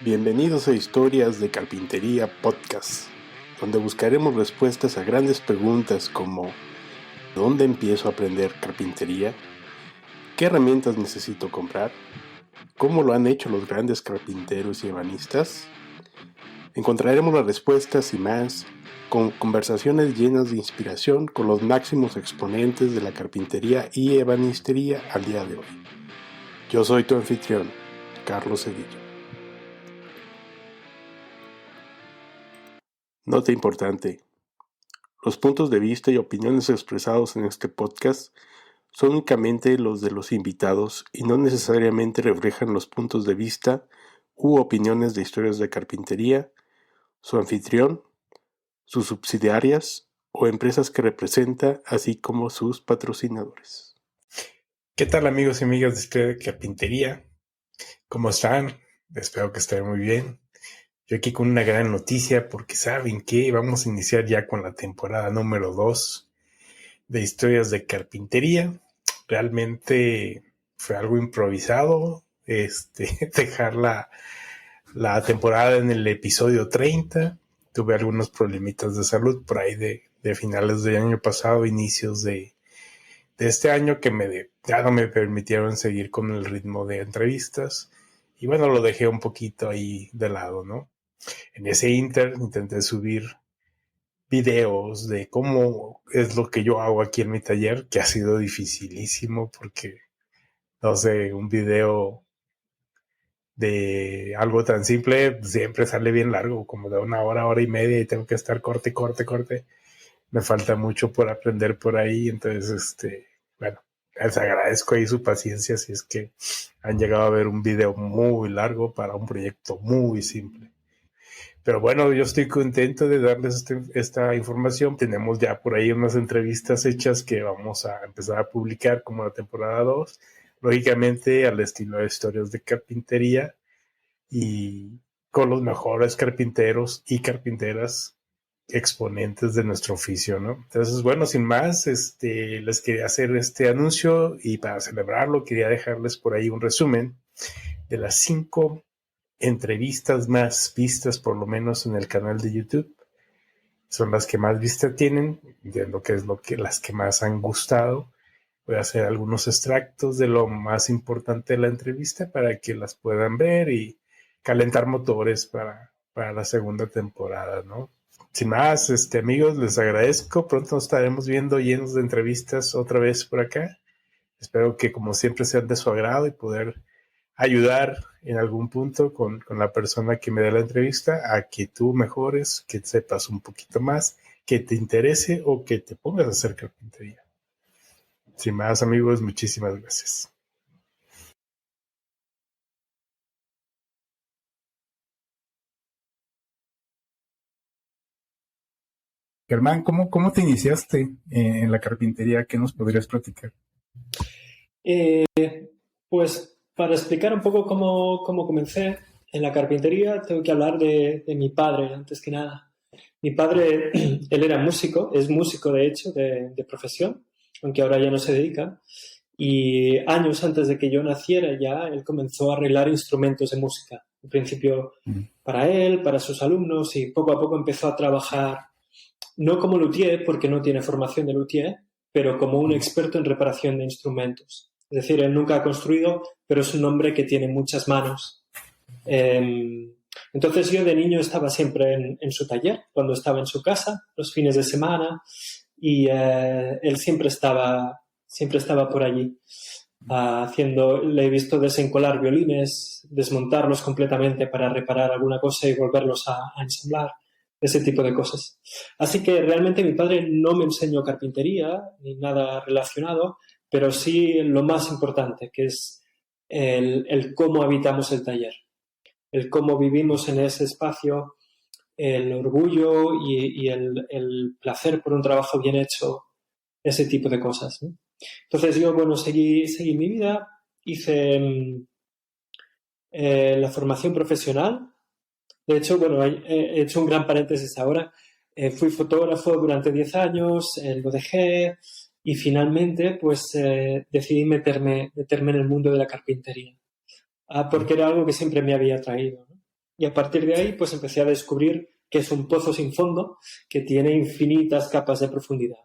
Bienvenidos a Historias de Carpintería Podcast, donde buscaremos respuestas a grandes preguntas como ¿dónde empiezo a aprender carpintería? ¿Qué herramientas necesito comprar? ¿Cómo lo han hecho los grandes carpinteros y ebanistas? Encontraremos las respuestas y más con conversaciones llenas de inspiración con los máximos exponentes de la carpintería y ebanistería al día de hoy. Yo soy tu anfitrión, Carlos Cedillo. Nota importante: los puntos de vista y opiniones expresados en este podcast son únicamente los de los invitados y no necesariamente reflejan los puntos de vista u opiniones de Historias de Carpintería, su anfitrión, sus subsidiarias o empresas que representa, así como sus patrocinadores. ¿Qué tal, amigos y amigas de Historia de Carpintería? ¿Cómo están? Espero que estén muy bien. Yo aquí con una gran noticia porque saben que vamos a iniciar ya con la temporada número 2 de Historias de Carpintería. Realmente fue algo improvisado dejar la temporada en el episodio 30. Tuve algunos problemitas de salud por ahí de finales del año pasado, inicios de este año, que ya no me permitieron seguir con el ritmo de entrevistas. Y bueno, lo dejé un poquito ahí de lado, ¿no? En ese inter intenté subir videos de cómo es lo que yo hago aquí en mi taller, que ha sido dificilísimo porque, no sé, un video de algo tan simple siempre sale bien largo, como de una hora, hora y media, y tengo que estar corte. Me falta mucho por aprender por ahí, entonces, bueno, les agradezco ahí su paciencia si es que han llegado a ver un video muy largo para un proyecto muy simple. Pero bueno, yo estoy contento de darles esta información. Tenemos ya por ahí unas entrevistas hechas que vamos a empezar a publicar como la temporada 2. Lógicamente al estilo de Historias de Carpintería y con los mejores carpinteros y carpinteras exponentes de nuestro oficio, ¿no? Entonces, bueno, sin más, les quería hacer este anuncio y para celebrarlo quería dejarles por ahí un resumen de las 5 entrevistas más vistas, por lo menos en el canal de YouTube. Son las que más vista tienen, entiendo que es las que más han gustado. Voy a hacer algunos extractos de lo más importante de la entrevista para que las puedan ver y calentar motores para la segunda temporada, ¿no? Sin más, amigos, les agradezco. Pronto nos estaremos viendo llenos de entrevistas otra vez por acá. Espero que, como siempre, sean de su agrado y poder ayudar en algún punto con la persona que me da la entrevista a que tú mejores, que sepas un poquito más, que te interese o que te pongas a hacer carpintería. Sin más, amigos, muchísimas gracias. Germán, ¿cómo te iniciaste en la carpintería? ¿Qué nos podrías platicar? Pues para explicar un poco cómo comencé en la carpintería, tengo que hablar de mi padre, antes que nada. Mi padre, él era músico, es músico de hecho, de profesión, aunque ahora ya no se dedica. Y años antes de que yo naciera ya, él comenzó a arreglar instrumentos de música. En principio para él, para sus alumnos, y poco a poco empezó a trabajar, no como luthier, porque no tiene formación de luthier, pero como un experto en reparación de instrumentos. Es decir, él nunca ha construido, pero es un hombre que tiene muchas manos. Entonces yo de niño estaba siempre en su taller, cuando estaba en su casa, los fines de semana, y él siempre estaba por allí. Le he visto desencolar violines, desmontarlos completamente para reparar alguna cosa y volverlos a ensamblar, ese tipo de cosas. Así que realmente mi padre no me enseñó carpintería ni nada relacionado, pero sí lo más importante, que es el cómo habitamos el taller, el cómo vivimos en ese espacio, el orgullo y el placer por un trabajo bien hecho, ese tipo de cosas, ¿no? Entonces yo, bueno, seguí mi vida, hice la formación profesional. De hecho, bueno, he hecho un gran paréntesis ahora. Fui fotógrafo durante 10 años, lo dejé y finalmente pues decidí meterme en el mundo de la carpintería, porque era algo que siempre me había atraído, ¿no? Y a partir de ahí, pues empecé a descubrir que es un pozo sin fondo que tiene infinitas capas de profundidad.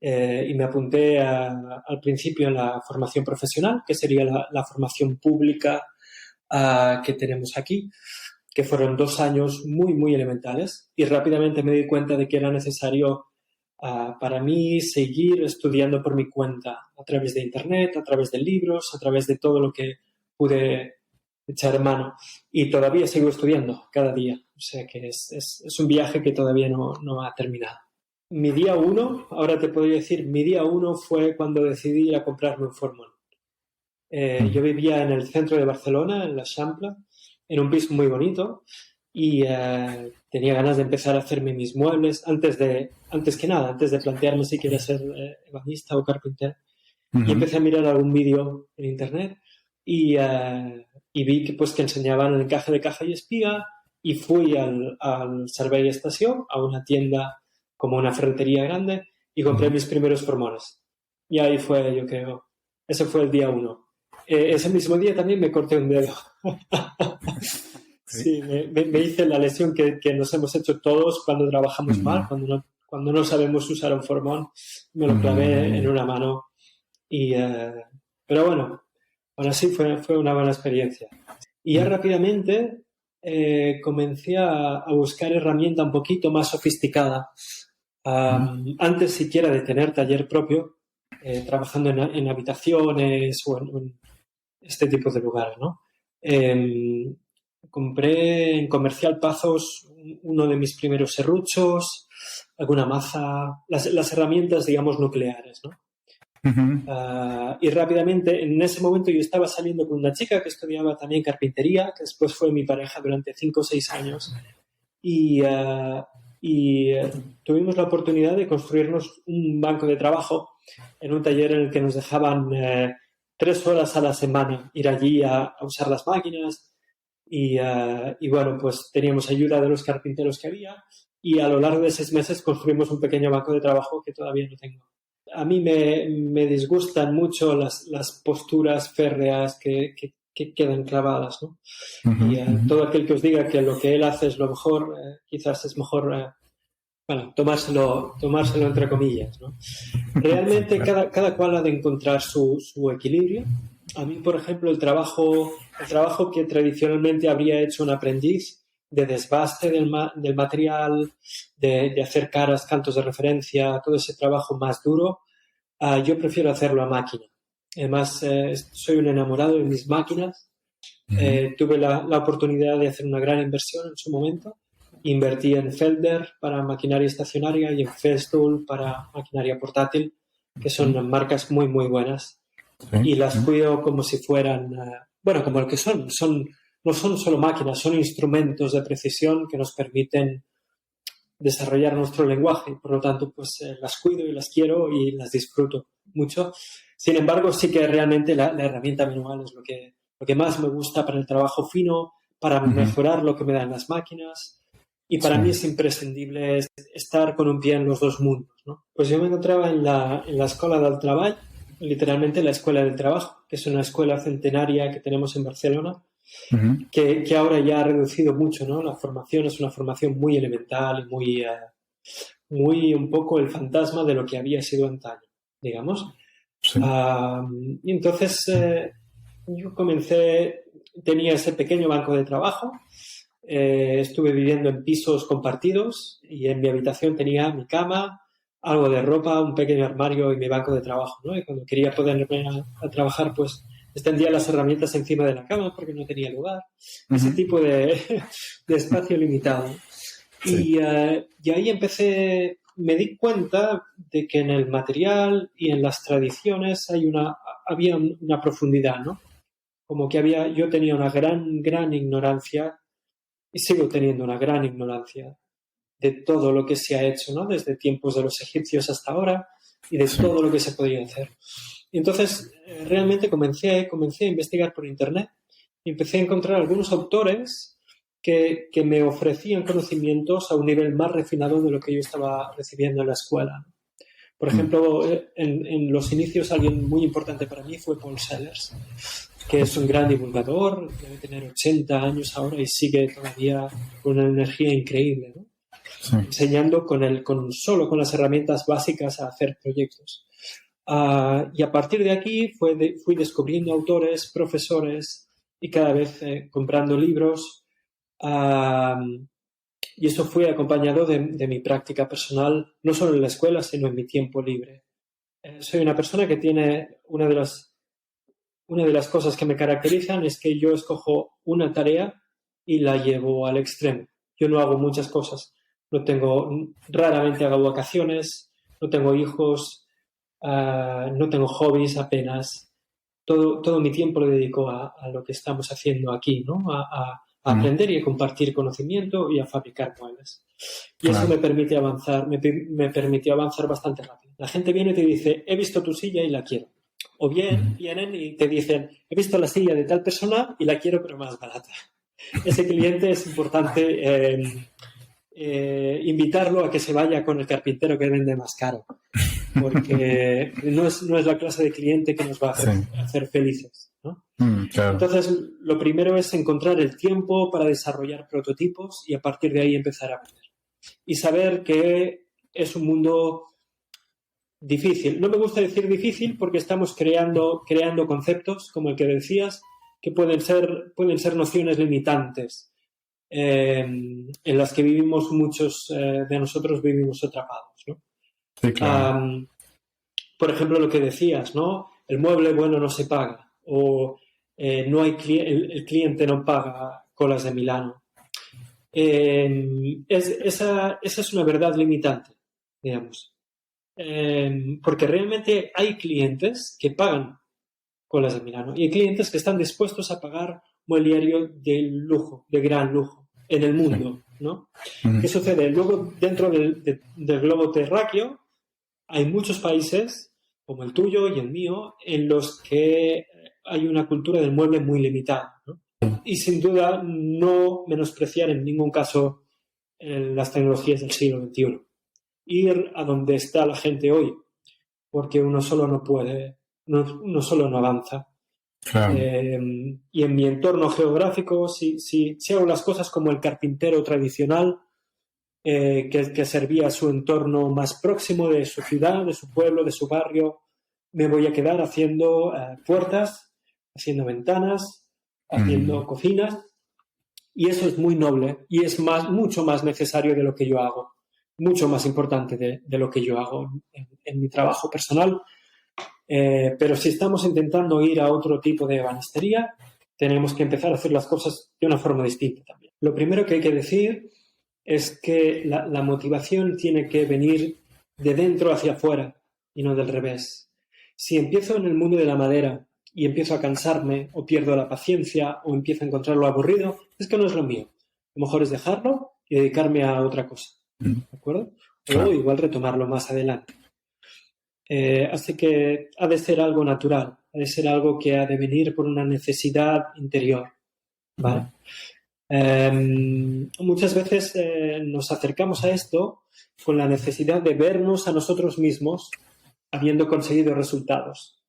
Y me apunté al principio en la formación profesional, que sería la formación pública que tenemos aquí, que fueron 2 años muy, muy elementales. Y rápidamente me di cuenta de que era necesario para mí seguir estudiando por mi cuenta, a través de Internet, a través de libros, a través de todo lo que pude echar mano. Y todavía sigo estudiando cada día. O sea que es un viaje que todavía no ha terminado. Mi día 1, ahora te podría decir, mi día 1 fue cuando decidí ir a comprarme un Formón. Yo vivía en el centro de Barcelona, en la Eixample, en un piso muy bonito y tenía ganas de empezar a hacerme mis muebles antes de plantearme si quería ser ebanista o carpintero. Y empecé a mirar algún vídeo en internet y vi que enseñaban el encaje de caja y espiga y fui al Servei Estació, a una tienda como una ferretería grande y compré mis primeros formones. Y ahí fue, yo creo, ese fue el día 1. Ese mismo día también me corté un dedo. Sí, me hice la lesión que nos hemos hecho todos cuando trabajamos mal, cuando no sabemos usar un formón. Me lo clavé en una mano. Pero bueno, aún así fue una buena experiencia. Y ya rápidamente comencé a buscar herramienta un poquito más sofisticada. Antes siquiera de tener taller propio, trabajando en habitaciones o en este tipo de lugares, ¿no? Compré en Comercial Pazos uno de mis primeros serruchos, alguna maza, las herramientas, digamos, nucleares, ¿no? Y rápidamente, en ese momento yo estaba saliendo con una chica que estudiaba también carpintería, que después fue mi pareja durante 5 o 6 años, y tuvimos la oportunidad de construirnos un banco de trabajo en un taller en el que nos dejaban 3 horas a la semana ir allí a usar las máquinas y bueno, pues teníamos ayuda de los carpinteros que había y a lo largo de 6 meses construimos un pequeño banco de trabajo que todavía no tengo. A mí me disgustan mucho las posturas férreas que quedan clavadas, ¿no? Y todo aquel que os diga que lo que él hace es lo mejor, quizás es mejor, bueno, tomárselo entre comillas, ¿no? Realmente cada cual ha de encontrar su equilibrio. A mí, por ejemplo, el trabajo que tradicionalmente habría hecho un aprendiz de desbaste del material, de hacer caras, cantos de referencia, todo ese trabajo más duro, yo prefiero hacerlo a máquina. Además, soy un enamorado de mis máquinas. Tuve la oportunidad de hacer una gran inversión en su momento. Invertí en Felder para maquinaria estacionaria y en Festool para maquinaria portátil, que son marcas muy, muy buenas. Y las cuido como si fueran, bueno, como lo que son. No son solo máquinas, son instrumentos de precisión que nos permiten desarrollar nuestro lenguaje. Por lo tanto, pues las cuido y las quiero y las disfruto mucho. Sin embargo, sí que realmente la herramienta manual es lo que más me gusta para el trabajo fino, para mejorar lo que me dan las máquinas. Y para mí es imprescindible estar con un pie en los dos mundos, ¿no? Pues yo me encontraba en la Escola del Treball, literalmente la Escuela del Trabajo, que es una escuela centenaria que tenemos en Barcelona, que ahora ya ha reducido mucho, ¿no? La formación es una formación muy elemental y muy un poco el fantasma de lo que había sido antaño, digamos. Sí. Y entonces yo tenía ese pequeño banco de trabajo. Estuve viviendo en pisos compartidos y en mi habitación tenía mi cama, algo de ropa, un pequeño armario y mi banco de trabajo, ¿no? Y cuando quería ponerme a trabajar, pues extendía las herramientas encima de la cama porque no tenía lugar. Ese tipo de espacio limitado. Sí. Y ahí me di cuenta de que en el material y en las tradiciones había una profundidad, ¿no? Como que yo tenía una gran ignorancia y sigo teniendo una gran ignorancia de todo lo que se ha hecho, ¿no? Desde tiempos de los egipcios hasta ahora y de todo lo que se podía hacer. Y entonces realmente comencé a investigar por internet y empecé a encontrar algunos autores que me ofrecían conocimientos a un nivel más refinado de lo que yo estaba recibiendo en la escuela. Por ejemplo, en los inicios alguien muy importante para mí fue Paul Sellers. que es un gran divulgador, debe tener 80 años ahora y sigue todavía con una energía increíble, ¿no? Sí. Enseñando solo con las herramientas básicas a hacer proyectos. Y a partir de aquí fui descubriendo autores, profesores y cada vez comprando libros. Y eso fue acompañado de mi práctica personal, no solo en la escuela, sino en mi tiempo libre. Soy una persona que tiene una de las cosas que me caracterizan es que yo escojo una tarea y la llevo al extremo. Yo no hago muchas cosas. Raramente hago vacaciones, no tengo hijos, no tengo hobbies apenas. Todo mi tiempo lo dedico a lo que estamos haciendo aquí, ¿no? A aprender y a compartir conocimiento y a fabricar muebles. Y eso me permite avanzar, me permitió avanzar bastante rápido. La gente viene y te dice, he visto tu silla y la quiero. O bien vienen y te dicen, he visto la silla de tal persona y la quiero pero más barata. Ese cliente es importante invitarlo a que se vaya con el carpintero que vende más caro, porque no es la clase de cliente que nos va a hacer felices, ¿no? Claro. Entonces, lo primero es encontrar el tiempo para desarrollar prototipos y a partir de ahí empezar a aprender. Y saber que es un mundo difícil. No me gusta decir difícil porque estamos creando conceptos, como el que decías, que pueden ser nociones limitantes. En las que vivimos muchos de nosotros vivimos atrapados, ¿no? Sí, claro. Por ejemplo, lo que decías, ¿no? El mueble bueno no se paga o no hay el cliente no paga colas de Milano. Esa es una verdad limitante, digamos. Porque realmente hay clientes que pagan colas de Milano y hay clientes que están dispuestos a pagar mobiliario de lujo, de gran lujo, en el mundo, ¿no? ¿Qué sucede? Luego, dentro del globo terráqueo, hay muchos países, como el tuyo y el mío, en los que hay una cultura del mueble muy limitada, ¿no? Y sin duda, no menospreciar en ningún caso las tecnologías del siglo XXI. Ir a donde está la gente hoy, porque uno solo no puede, uno solo no avanza. Claro. Y en mi entorno geográfico, si hago las cosas como el carpintero tradicional, que servía a su entorno más próximo de su ciudad, de su pueblo, de su barrio, me voy a quedar haciendo puertas, haciendo ventanas, haciendo cocinas, y eso es muy noble y es mucho más necesario de lo que yo hago, mucho más importante de lo que yo hago en mi trabajo personal. Pero si estamos intentando ir a otro tipo de ebanistería, tenemos que empezar a hacer las cosas de una forma distinta también. Lo primero que hay que decir es que la motivación tiene que venir de dentro hacia afuera y no del revés. Si empiezo en el mundo de la madera y empiezo a cansarme o pierdo la paciencia o empiezo a encontrarlo aburrido, es que no es lo mío. Lo mejor es dejarlo y dedicarme a otra cosa. ¿De acuerdo? O igual retomarlo más adelante. Así que ha de ser algo natural, ha de ser algo que ha de venir por una necesidad interior, ¿vale? Muchas veces nos acercamos a esto con la necesidad de vernos a nosotros mismos habiendo conseguido resultados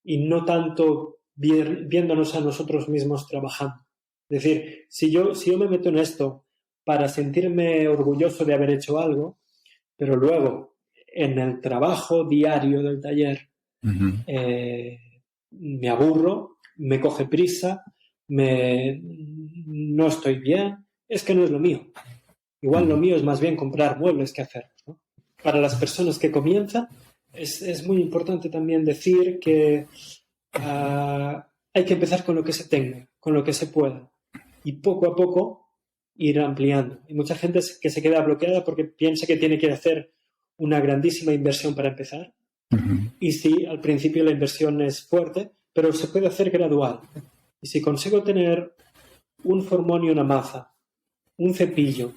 y no tanto viéndonos a nosotros mismos trabajando. Es decir, si yo me meto en esto para sentirme orgulloso de haber hecho algo, pero luego en el trabajo diario del taller me aburro, me coge prisa, no estoy bien, es que no es lo mío. Igual lo mío es más bien comprar muebles que hacerlos, ¿no? Para las personas que comienzan es muy importante también decir que hay que empezar con lo que se tenga, con lo que se pueda y poco a poco ir ampliando. Hay mucha gente que se queda bloqueada porque piensa que tiene que hacer una grandísima inversión para empezar. Y sí, al principio la inversión es fuerte, pero se puede hacer gradual. Y si consigo tener un formón y una maza, un cepillo,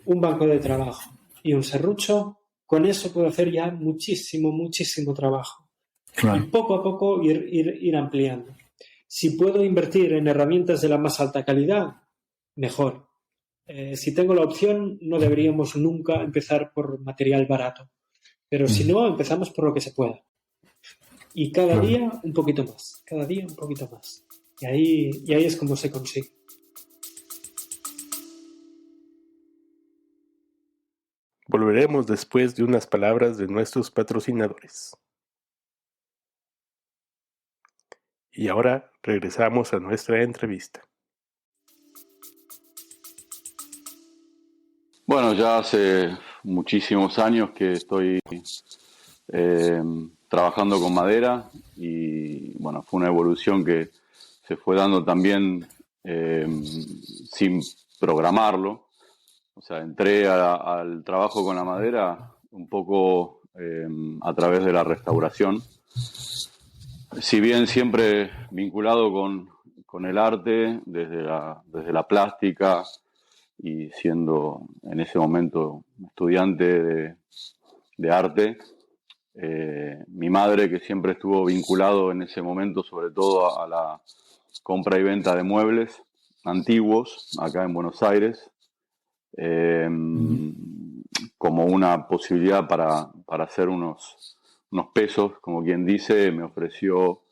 un banco de trabajo y un serrucho, con eso puedo hacer ya muchísimo trabajo. Claro. Y poco a poco ir ampliando. Si puedo invertir en herramientas de la más alta calidad, mejor. Si tengo la opción, no deberíamos nunca empezar por material barato. Pero si no, empezamos por lo que se pueda. Y cada día un poquito más, cada día un poquito más. Y ahí es como se consigue. Volveremos después de unas palabras de nuestros patrocinadores. Y ahora regresamos a nuestra entrevista. Bueno, ya hace muchísimos años que estoy trabajando con madera y bueno, fue una evolución que se fue dando también sin programarlo. O sea, entré al trabajo con la madera un poco a través de la restauración. Si bien siempre vinculado con el arte, desde la plástica y siendo en ese momento estudiante de arte, mi madre, que siempre estuvo vinculado en ese momento sobre todo a la compra y venta de muebles antiguos acá en Buenos Aires, como una posibilidad para hacer unos pesos, como quien dice, me ofreció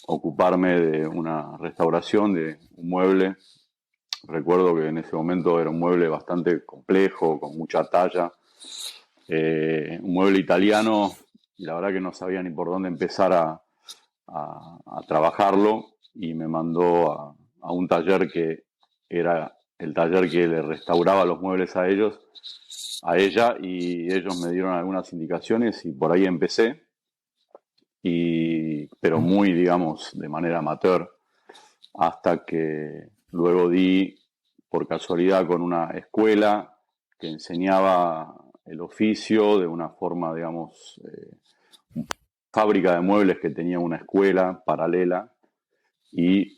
ocuparme de una restauración de un mueble. Recuerdo que en ese momento era un mueble bastante complejo, con mucha talla, un mueble italiano, y la verdad que no sabía ni por dónde empezar a trabajarlo, y me mandó a un taller que era el taller que le restauraba los muebles a ella, y ellos me dieron algunas indicaciones y por ahí empecé, pero muy, digamos, de manera amateur, hasta que luego di por casualidad con una escuela que enseñaba el oficio de una forma, digamos, fábrica de muebles que tenía una escuela paralela, y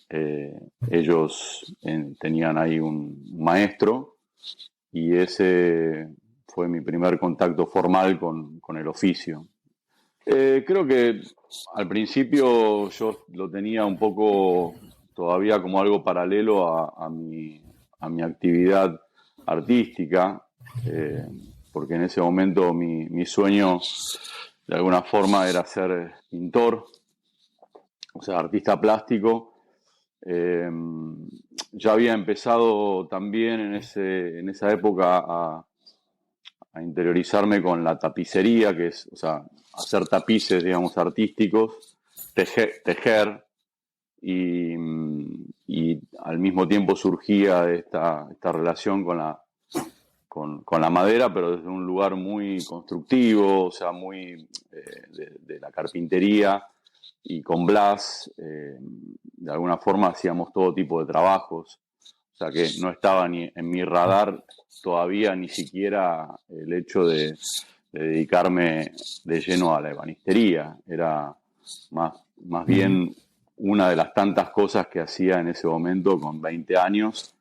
ellos tenían ahí un maestro, y ese fue mi primer contacto formal con el oficio. Creo que al principio yo lo tenía un poco todavía como algo paralelo a mi actividad artística, porque en ese momento mi sueño de alguna forma era ser pintor, o sea, artista plástico. Ya había empezado también en esa época a interiorizarme con la tapicería, que es, o sea, hacer tapices, digamos, artísticos, tejer, y al mismo tiempo surgía esta relación con la madera, pero desde un lugar muy constructivo, o sea, muy de la carpintería, y con Blas, de alguna forma hacíamos todo tipo de trabajos. O sea que no estaba ni en mi radar todavía ni siquiera el hecho de dedicarme de lleno a la ebanistería. Era más bien una de las tantas cosas que hacía en ese momento con 20 años,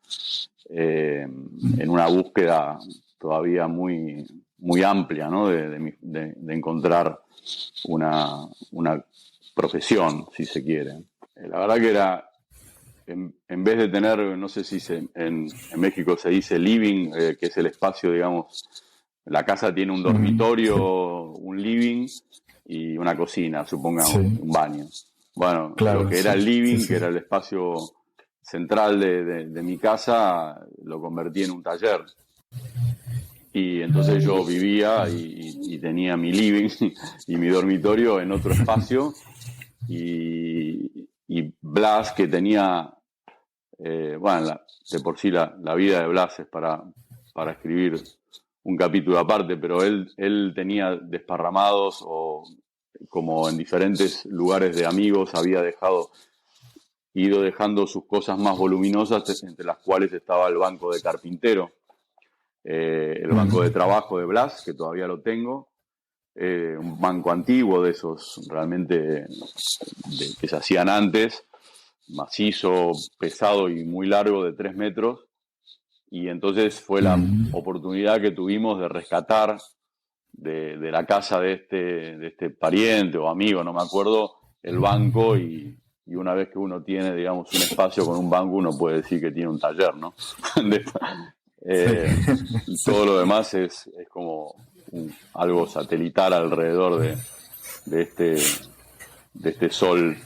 en una búsqueda todavía muy, muy amplia, ¿no? de encontrar una profesión, si se quiere. La verdad que era, en vez de tener, no sé si en México se dice living, que es el espacio, digamos, la casa tiene un dormitorio, un living y una cocina, supongamos, un baño. Bueno, claro, lo que era el living, que era el espacio central de mi casa, lo convertí en un taller. Y entonces yo vivía y tenía mi living y mi dormitorio en otro espacio, y Blas, que tenía, bueno, de por sí la vida de Blas es para escribir un capítulo aparte, pero él tenía desparramados, o como en diferentes lugares de amigos, había ido dejando sus cosas más voluminosas, entre las cuales estaba el banco de carpintero, el banco de trabajo de Blas, que todavía lo tengo, un banco antiguo de esos realmente que se hacían antes, macizo, pesado y muy largo, de 3 metros. Y entonces fue la oportunidad que tuvimos de rescatar de la casa de este pariente o amigo, no me acuerdo, el banco, y una vez que uno tiene, digamos, un espacio con un banco, uno puede decir que tiene un taller, ¿no? Todo lo demás es como algo satelital alrededor de este sol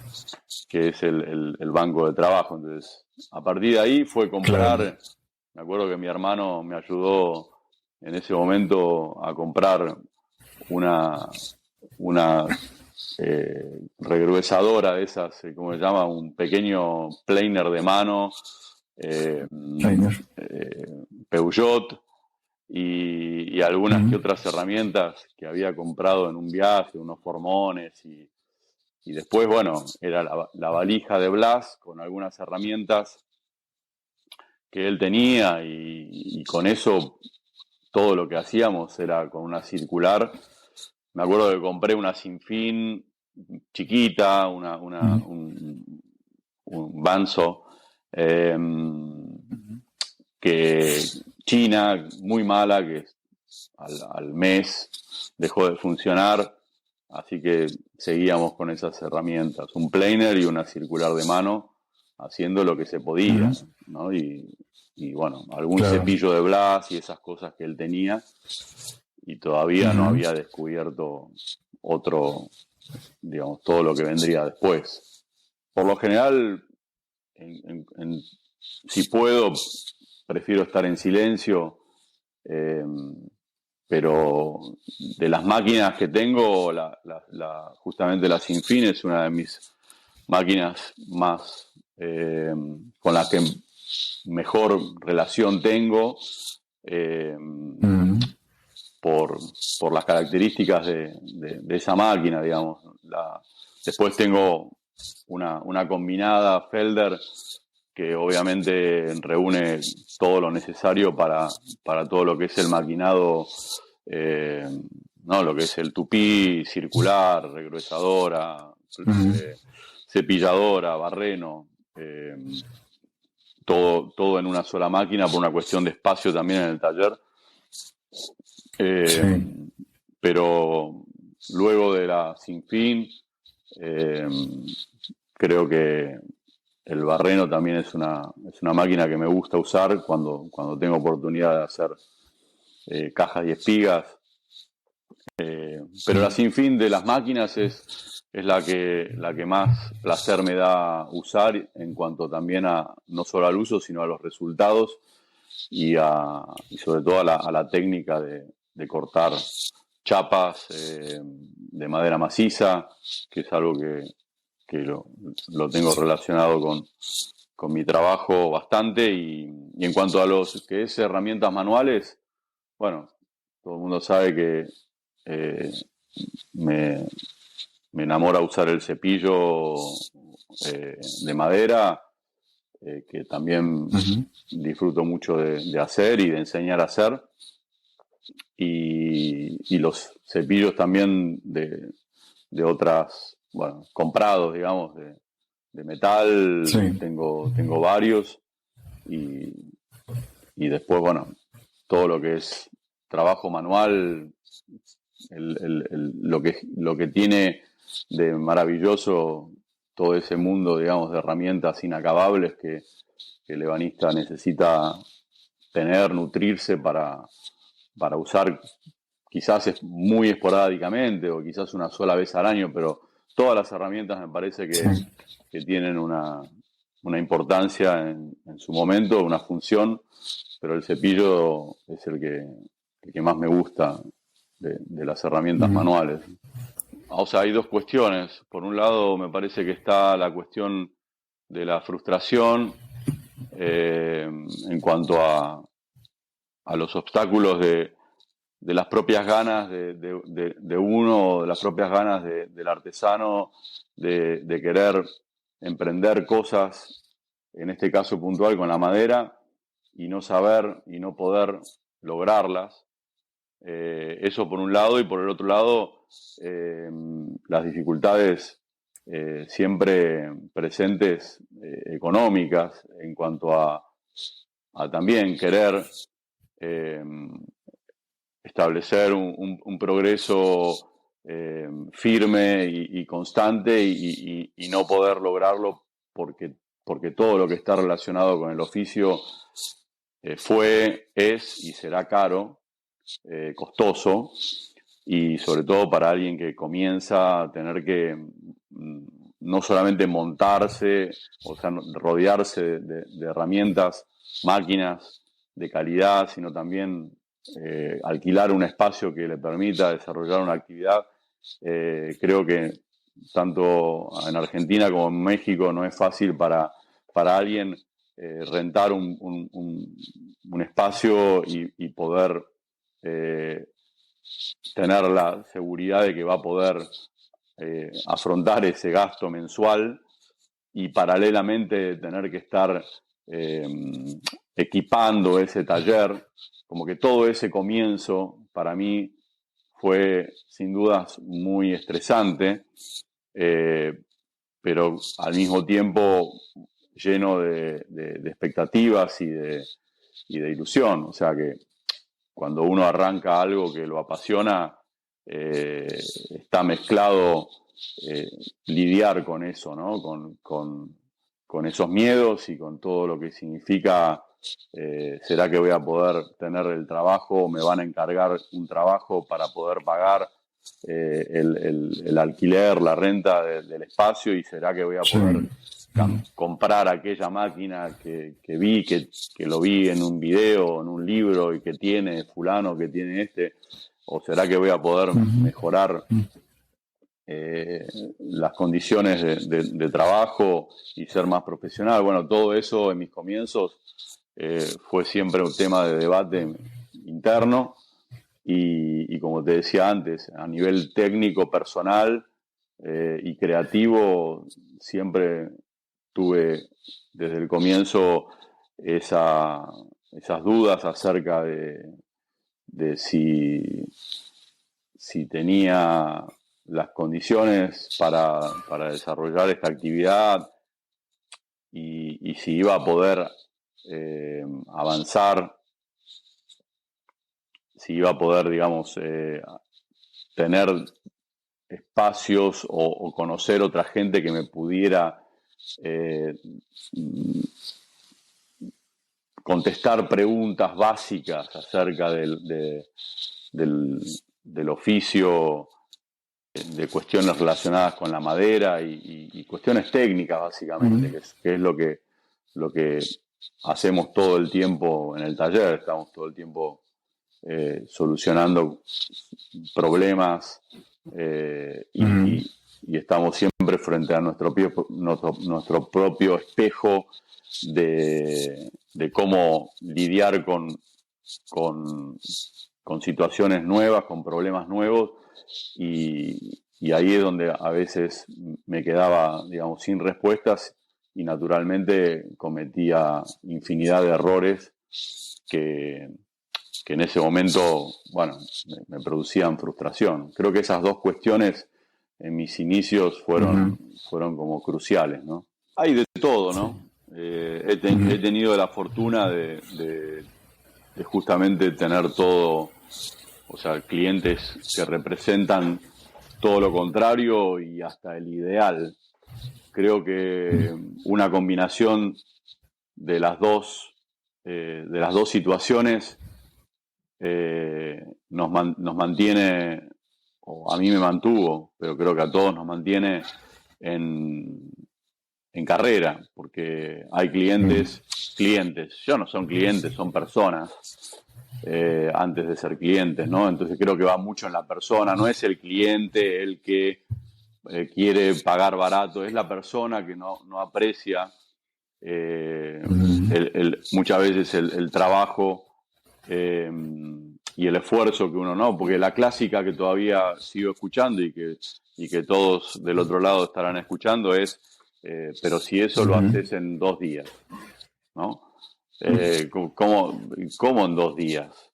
que es el banco de trabajo. Entonces, a partir de ahí fue comprar, Claro. me acuerdo que mi hermano me ayudó en ese momento a comprar una regruesadora de esas, ¿cómo se llama? Un pequeño planer de mano, Trainer. Peugeot, y algunas que otras herramientas que había comprado en un viaje, unos formones, y después, bueno, era la valija de Blas con algunas herramientas que él tenía, y con eso todo lo que hacíamos era con una circular. Me acuerdo que compré una Sinfín chiquita, un Banzo, que China, muy mala, que al mes dejó de funcionar, así que seguíamos con esas herramientas, un planer y una circular de mano, haciendo lo que se podía, ¿no? Y bueno, algún cepillo de Blas y esas cosas que él tenía, y todavía no había descubierto otro, digamos, todo lo que vendría después. Por lo general, si puedo, prefiero estar en silencio, pero de las máquinas que tengo, justamente la Sinfín es una de mis máquinas más con las que mejor relación tengo, por las características de esa máquina, digamos. Después tengo una combinada Felder que obviamente reúne todo lo necesario para todo lo que es el maquinado, ¿no? Lo que es el tupí, circular, regruesadora, cepilladora, barreno, todo en una sola máquina por una cuestión de espacio también en el taller. Pero luego de la Sinfín, creo que el barreno también es una máquina que me gusta usar cuando tengo oportunidad de hacer cajas y espigas. Pero la Sinfín de las máquinas es la que más placer me da usar, en cuanto también no solo al uso, sino a los resultados, y sobre todo a la técnica de cortar chapas de madera maciza, que es algo que lo tengo relacionado con mi trabajo bastante. Y en cuanto a los que es herramientas manuales, bueno, todo el mundo sabe que me enamora usar el cepillo de madera, que también disfruto mucho de hacer y de enseñar a hacer. Y los cepillos también de otras, bueno, comprados, digamos, de metal, tengo varios, y después, bueno, todo lo que es trabajo manual, lo que tiene de maravilloso todo ese mundo, digamos, de herramientas inacabables que el ebanista necesita tener, nutrirse para usar, quizás es muy esporádicamente o quizás una sola vez al año, pero todas las herramientas me parece que tienen una importancia en su momento, una función, pero el cepillo es el que más me gusta de las herramientas manuales. O sea, hay dos cuestiones. Por un lado, me parece que está la cuestión de la frustración en cuanto a los obstáculos de las propias ganas de uno, de las propias ganas del artesano, de querer emprender cosas, en este caso puntual con la madera, y no saber y no poder lograrlas. Eso por un lado, y por el otro lado, las dificultades siempre presentes, económicas, en cuanto a también querer establecer un progreso firme y constante, y no poder lograrlo porque todo lo que está relacionado con el oficio es y será caro, costoso, y sobre todo para alguien que comienza a tener que no solamente montarse, o sea, rodearse de herramientas, máquinas de calidad, sino también alquilar un espacio que le permita desarrollar una actividad. Creo que tanto en Argentina como en México no es fácil para alguien rentar un espacio y poder tener la seguridad de que va a poder afrontar ese gasto mensual y paralelamente tener que estar equipando ese taller. Como que todo ese comienzo para mí fue sin dudas muy estresante, pero al mismo tiempo lleno de expectativas y de ilusión. O sea que cuando uno arranca algo que lo apasiona, está mezclado lidiar con eso, ¿no? Con esos miedos y con todo lo que significa. ¿Será que voy a poder tener el trabajo? ¿Me van a encargar un trabajo para poder pagar el alquiler, la renta del espacio? ¿Y será que voy a poder comprar aquella máquina que vi, que lo vi en un video, en un libro y que tiene fulano, que tiene este? ¿O será que voy a poder mejorar las condiciones de trabajo y ser más profesional? Bueno, todo eso en mis comienzos fue siempre un tema de debate interno y como te decía antes, a nivel técnico, personal y creativo, siempre tuve desde el comienzo esas dudas acerca de si tenía las condiciones para desarrollar esta actividad y si iba a poder avanzar, si iba a poder, digamos, tener espacios o conocer otra gente que me pudiera contestar preguntas básicas acerca del oficio, de cuestiones relacionadas con la madera y cuestiones técnicas básicamente, que es lo que hacemos todo el tiempo en el taller. Estamos todo el tiempo solucionando problemas y estamos siempre frente a nuestro propio espejo de cómo lidiar con situaciones nuevas, con problemas nuevos, y ahí es donde a veces me quedaba, digamos, sin respuestas y naturalmente cometía infinidad de errores que en ese momento, bueno, me producían frustración. Creo que esas dos cuestiones en mis inicios fueron como cruciales, ¿no? Hay de todo, ¿no? He tenido la fortuna de justamente tener todo, o sea, clientes que representan todo lo contrario y hasta el ideal. Creo que una combinación de las dos situaciones nos mantiene, o a mí me mantuvo, pero creo que a todos nos mantiene en carrera, porque hay clientes, ya no son clientes, son personas antes de ser clientes, ¿no? Entonces creo que va mucho en la persona, no es el cliente el que quiere pagar barato, es la persona que no aprecia muchas veces el trabajo y el esfuerzo que uno, ¿no? Porque la clásica que todavía sigo escuchando y que todos del otro lado estarán escuchando es pero si eso lo haces en 2 días, ¿no? ¿Cómo en 2 días?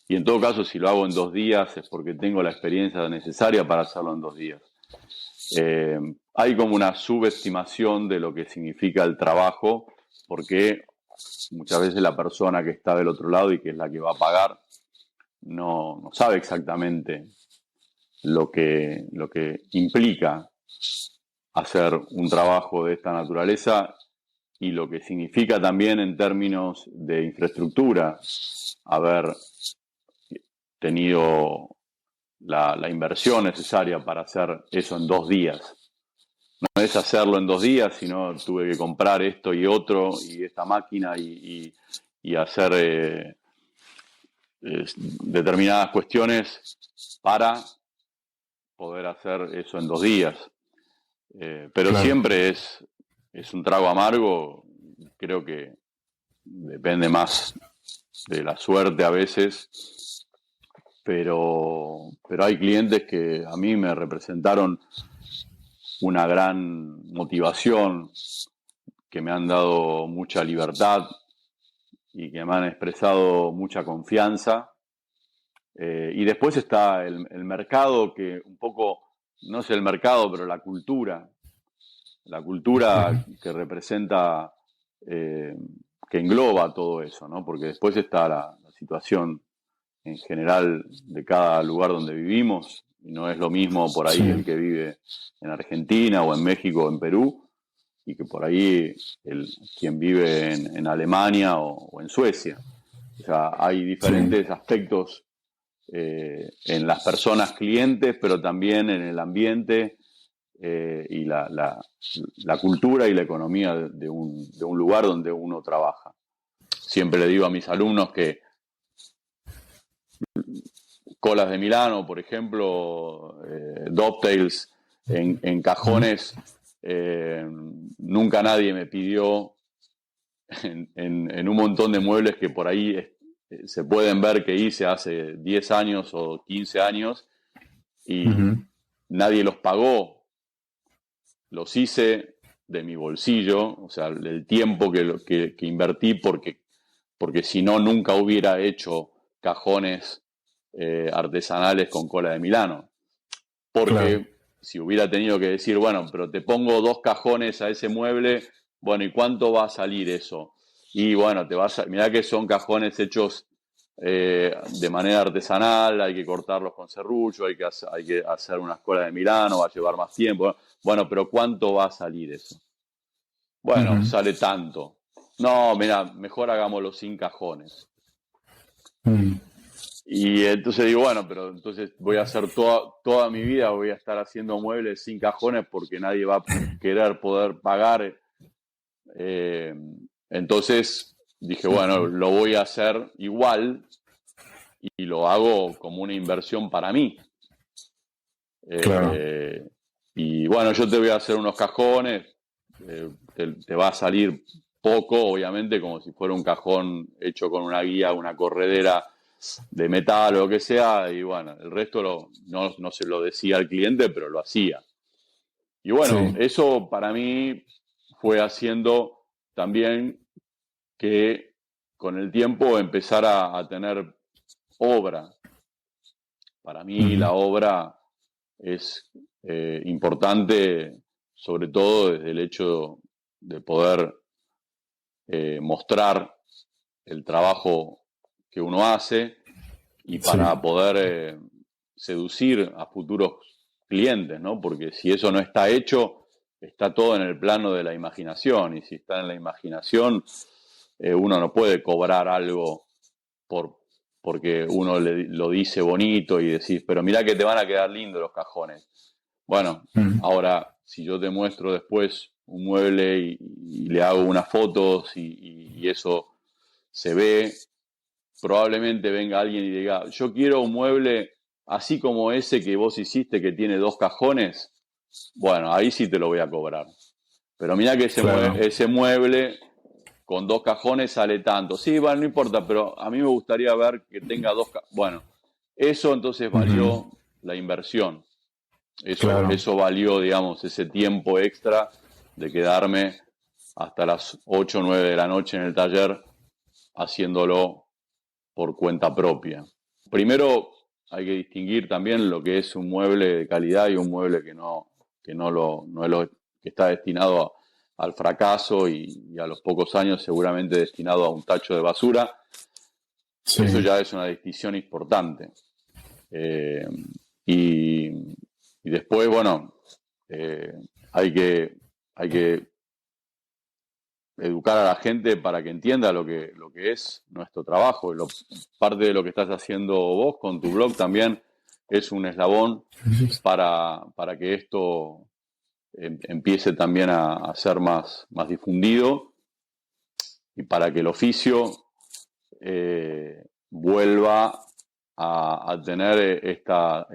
Y en todo caso, si lo hago en 2 días es porque tengo la experiencia necesaria para hacerlo en 2 días. Hay como una subestimación de lo que significa el trabajo, porque muchas veces la persona que está del otro lado y que es la que va a pagar no sabe exactamente lo que implica hacer un trabajo de esta naturaleza y lo que significa también en términos de infraestructura haber tenido la inversión necesaria para hacer eso en 2 días. No es hacerlo en 2 días, sino tuve que comprar esto y otro, y esta máquina, y hacer determinadas cuestiones para poder hacer eso en 2 días. Pero Claro. siempre es un trago amargo. Creo que depende más de la suerte a veces, pero hay clientes que a mí me representaron una gran motivación, que me han dado mucha libertad y que me han expresado mucha confianza. Y después está el mercado, que un poco, no es el mercado, pero la cultura que representa, que engloba todo eso, ¿no? Porque después está la situación en general de cada lugar donde vivimos, y no es lo mismo por ahí el que vive en Argentina o en México o en Perú, y que por ahí quien vive en Alemania o en Suecia. O sea, hay diferentes aspectos en las personas clientes, pero también en el ambiente y la cultura y la economía de un lugar donde uno trabaja. Siempre le digo a mis alumnos que colas de Milano, por ejemplo, Dovetails en cajones, nunca nadie me pidió en un montón de muebles que por ahí se pueden ver que hice hace 10 años o 15 años, y nadie los pagó. Los hice de mi bolsillo, o sea, el tiempo que invertí, porque si no, nunca hubiera hecho cajones artesanales con cola de Milano. Porque si hubiera tenido que decir, bueno, pero te pongo 2 cajones a ese mueble, bueno, ¿y cuánto va a salir eso? Y bueno, mirá que son cajones hechos de manera artesanal, hay que cortarlos con serrucho, hay que hacer unas colas de Milano, va a llevar más tiempo. Bueno, pero ¿cuánto va a salir eso? Bueno, sale tanto. No, mira, mejor hagámoslo sin cajones. Y entonces digo, bueno, pero entonces voy a hacer toda mi vida, voy a estar haciendo muebles sin cajones porque nadie va a querer poder pagar. Entonces dije, bueno, lo voy a hacer igual y lo hago como una inversión para mí. Y bueno, yo te voy a hacer unos cajones, te va a salir poco, obviamente, como si fuera un cajón hecho con una guía, una corredera de metal o lo que sea, y bueno, el resto no se lo decía al cliente, pero lo hacía. Y bueno, eso para mí fue haciendo también que con el tiempo empezara a tener obra. Para mí la obra es importante, sobre todo desde el hecho de poder mostrar el trabajo que uno hace, y para poder seducir a futuros clientes, ¿no? Porque si eso no está hecho, está todo en el plano de la imaginación, y si está en la imaginación, uno no puede cobrar algo porque uno lo dice bonito y decís, pero mirá que te van a quedar lindos los cajones. Bueno, ahora, si yo te muestro después un mueble y le hago unas fotos y eso se ve, probablemente venga alguien y diga, yo quiero un mueble así como ese que vos hiciste, que tiene 2 cajones. Bueno, ahí sí te lo voy a cobrar. Pero mirá que ese mueble con 2 cajones sale tanto. Sí, bueno, no importa, pero a mí me gustaría ver que tenga 2 cajones. Bueno, eso entonces valió la inversión. Eso valió, digamos, ese tiempo extra de quedarme hasta las 8 o 9 de la noche en el taller haciéndolo por cuenta propia. Primero hay que distinguir también lo que es un mueble de calidad y un mueble que está destinado al fracaso y a los pocos años seguramente destinado a un tacho de basura. Eso ya es una distinción importante. Y después, bueno, hay que educar a la gente para que entienda lo que es nuestro trabajo. Parte de lo que estás haciendo vos con tu blog también es un eslabón para que esto empiece también a ser más difundido y para que el oficio vuelva a tener esta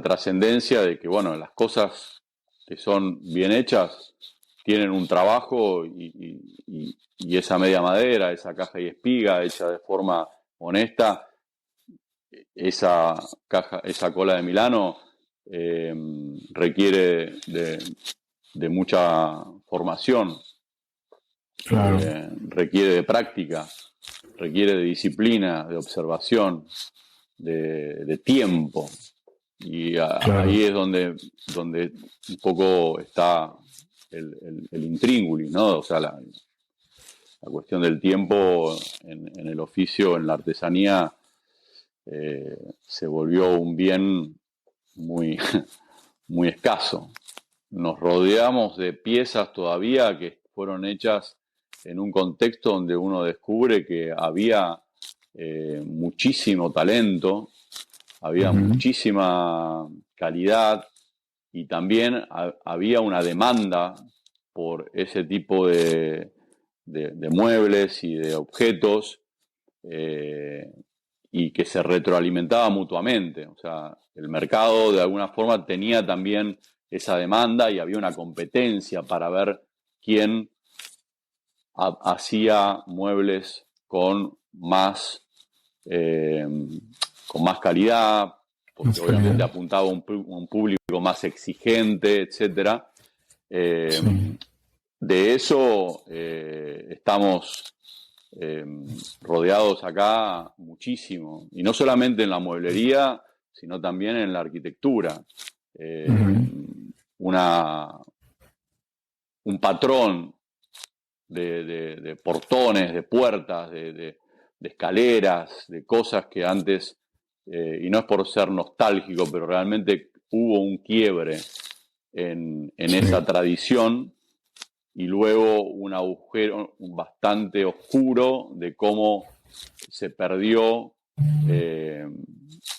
trascendencia de que, bueno, las cosas que son bien hechas tienen un trabajo y esa media madera, esa caja y espiga hecha de forma honesta, esa cola de Milano requiere de mucha formación, Claro. requiere de práctica, requiere de disciplina, de observación, de tiempo. Y Claro. ahí es donde un poco está el intríngulis, ¿no? O sea, la cuestión del tiempo en el oficio, en la artesanía, se volvió un bien muy, muy escaso. Nos rodeamos de piezas todavía que fueron hechas en un contexto donde uno descubre que había muchísimo talento, había muchísima calidad y también había una demanda por ese tipo de muebles y de objetos y que se retroalimentaba mutuamente. O sea, el mercado de alguna forma tenía también esa demanda y había una competencia para ver quién hacía muebles con más calidad, porque obviamente apuntaba a un público más exigente, etcétera. De eso estamos rodeados acá muchísimo, y no solamente en la mueblería, sino también en la arquitectura. Un patrón de portones, de puertas, de escaleras, de cosas que antes, y no es por ser nostálgico, pero realmente hubo un quiebre en esa tradición, y luego un agujero bastante oscuro de cómo se perdió,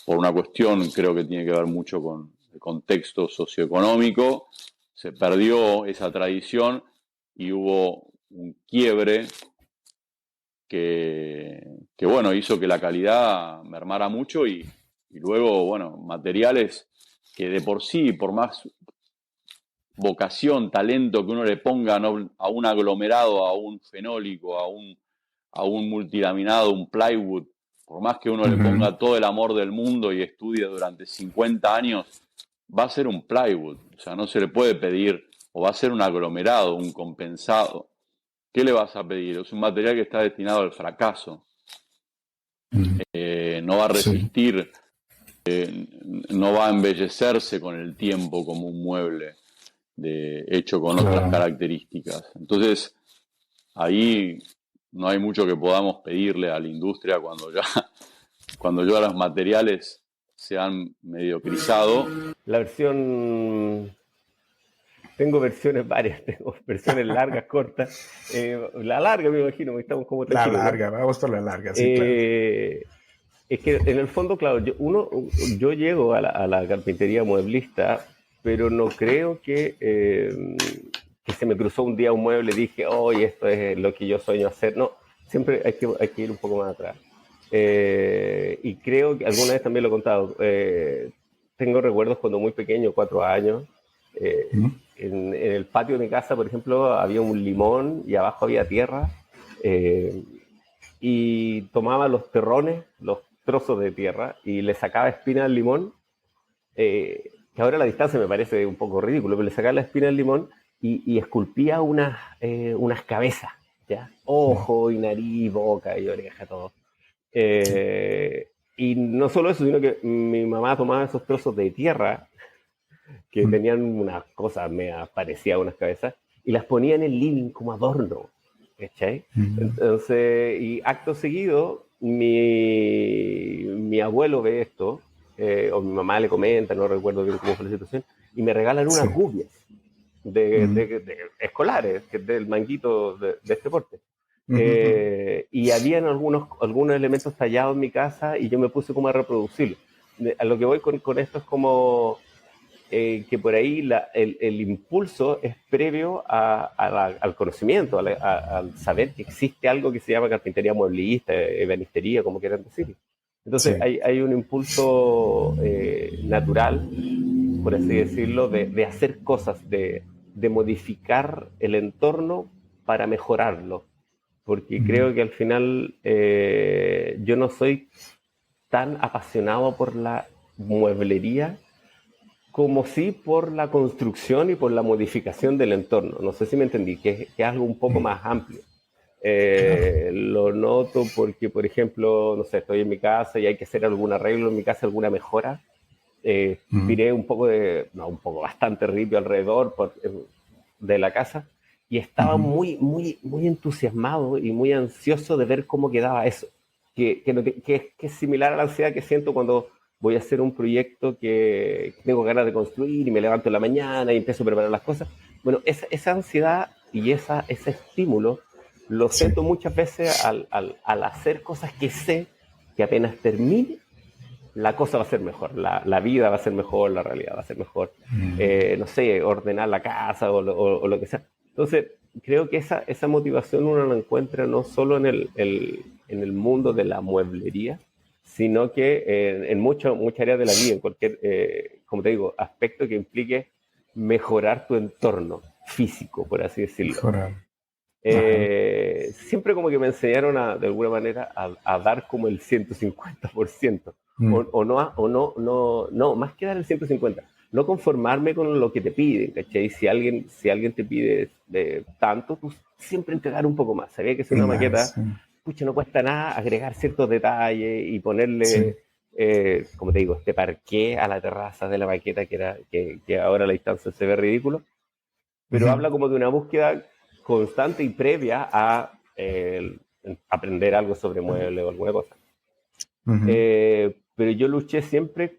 por una cuestión, creo que tiene que ver mucho con el contexto socioeconómico, se perdió esa tradición y hubo un quiebre que bueno, hizo que la calidad mermara mucho y luego, bueno, materiales que de por sí, por más vocación, talento que uno le ponga a un aglomerado, a un fenólico, a un multilaminado, un plywood, por más que uno le ponga todo el amor del mundo y estudie durante 50 años, va a ser un plywood. O sea, no se le puede pedir, o va a ser un aglomerado, un compensado. ¿Qué le vas a pedir? Es un material que está destinado al fracaso. No va a resistir, no va a embellecerse con el tiempo como un mueble hecho con otras características. Entonces, ahí no hay mucho que podamos pedirle a la industria cuando ya los materiales se han mediocrizado. La versión... Tengo versiones varias, tengo versiones largas, cortas. La larga, me imagino, estamos como tranquilos. La larga, ¿no? Vamos por la larga, sí, claro. Es que en el fondo, claro, yo llego a la carpintería mueblista, pero no creo que se me cruzó un día un mueble y dije, oye, esto es lo que yo sueño hacer. No, siempre hay que ir un poco más atrás. Y creo que alguna vez también lo he contado. Tengo recuerdos cuando muy pequeño, 4 años. En el patio de mi casa, por ejemplo, había un limón y abajo había tierra. Y tomaba los terrones, los trozos de tierra, y le sacaba espina al limón, que ahora a la distancia me parece un poco ridículo, pero le sacaba la espina al limón y esculpía unas cabezas, ¿ya? Ojo y nariz, boca y oreja, todo. Y no solo eso, sino que mi mamá tomaba esos trozos de tierra que tenían unas cosas, me parecía unas cabezas, y las ponía en el living como adorno, ¿cachai? Entonces, y acto seguido, mi abuelo ve esto, o mi mamá le comenta, no recuerdo bien cómo fue la situación, y me regalan unas gubias de escolares, del manguito de este porte. Y habían algunos elementos tallados en mi casa y yo me puse como a reproducirlo. A lo que voy con esto es como que por ahí el impulso es previo al conocimiento, al saber que existe algo que se llama carpintería mueblista, ebanistería, como quieran decir. Entonces hay un impulso natural, por así decirlo, de hacer cosas, de modificar el entorno para mejorarlo. Porque creo que al final yo no soy tan apasionado por la mueblería como sí por la construcción y por la modificación del entorno. No sé si me entendí, que es algo un poco más amplio. Lo noto porque, por ejemplo, no sé, estoy en mi casa y hay que hacer algún arreglo en mi casa, alguna mejora. Tiré bastante ripio alrededor de la casa y estaba muy entusiasmado y muy ansioso de ver cómo quedaba eso. Que es similar a la ansiedad que siento cuando voy a hacer un proyecto que tengo ganas de construir y me levanto en la mañana y empiezo a preparar las cosas. Bueno, esa ansiedad y ese estímulo lo siento muchas veces al hacer cosas que sé que apenas termine, la cosa va a ser mejor, la vida va a ser mejor, la realidad va a ser mejor. No sé, ordenar la casa o lo que sea. Entonces, creo que esa motivación uno la encuentra no solo en el mundo de la mueblería, sino que en muchas áreas de la vida, en cualquier, como te digo, aspecto que implique mejorar tu entorno físico, por así decirlo. Siempre como que me enseñaron de alguna manera a dar como el 150%, no, más que dar el 150%, no conformarme con lo que te piden, ¿cachai? Si alguien te pide tanto, tú siempre entregar un poco más. Sabía que es una maqueta, pucha, no cuesta nada agregar ciertos detalles y ponerle, como te digo, este parqué a la terraza de la maqueta que ahora a la distancia se ve ridículo, pero habla como de una búsqueda constante y previa a aprender algo sobre muebles o alguna cosa. Pero yo luché siempre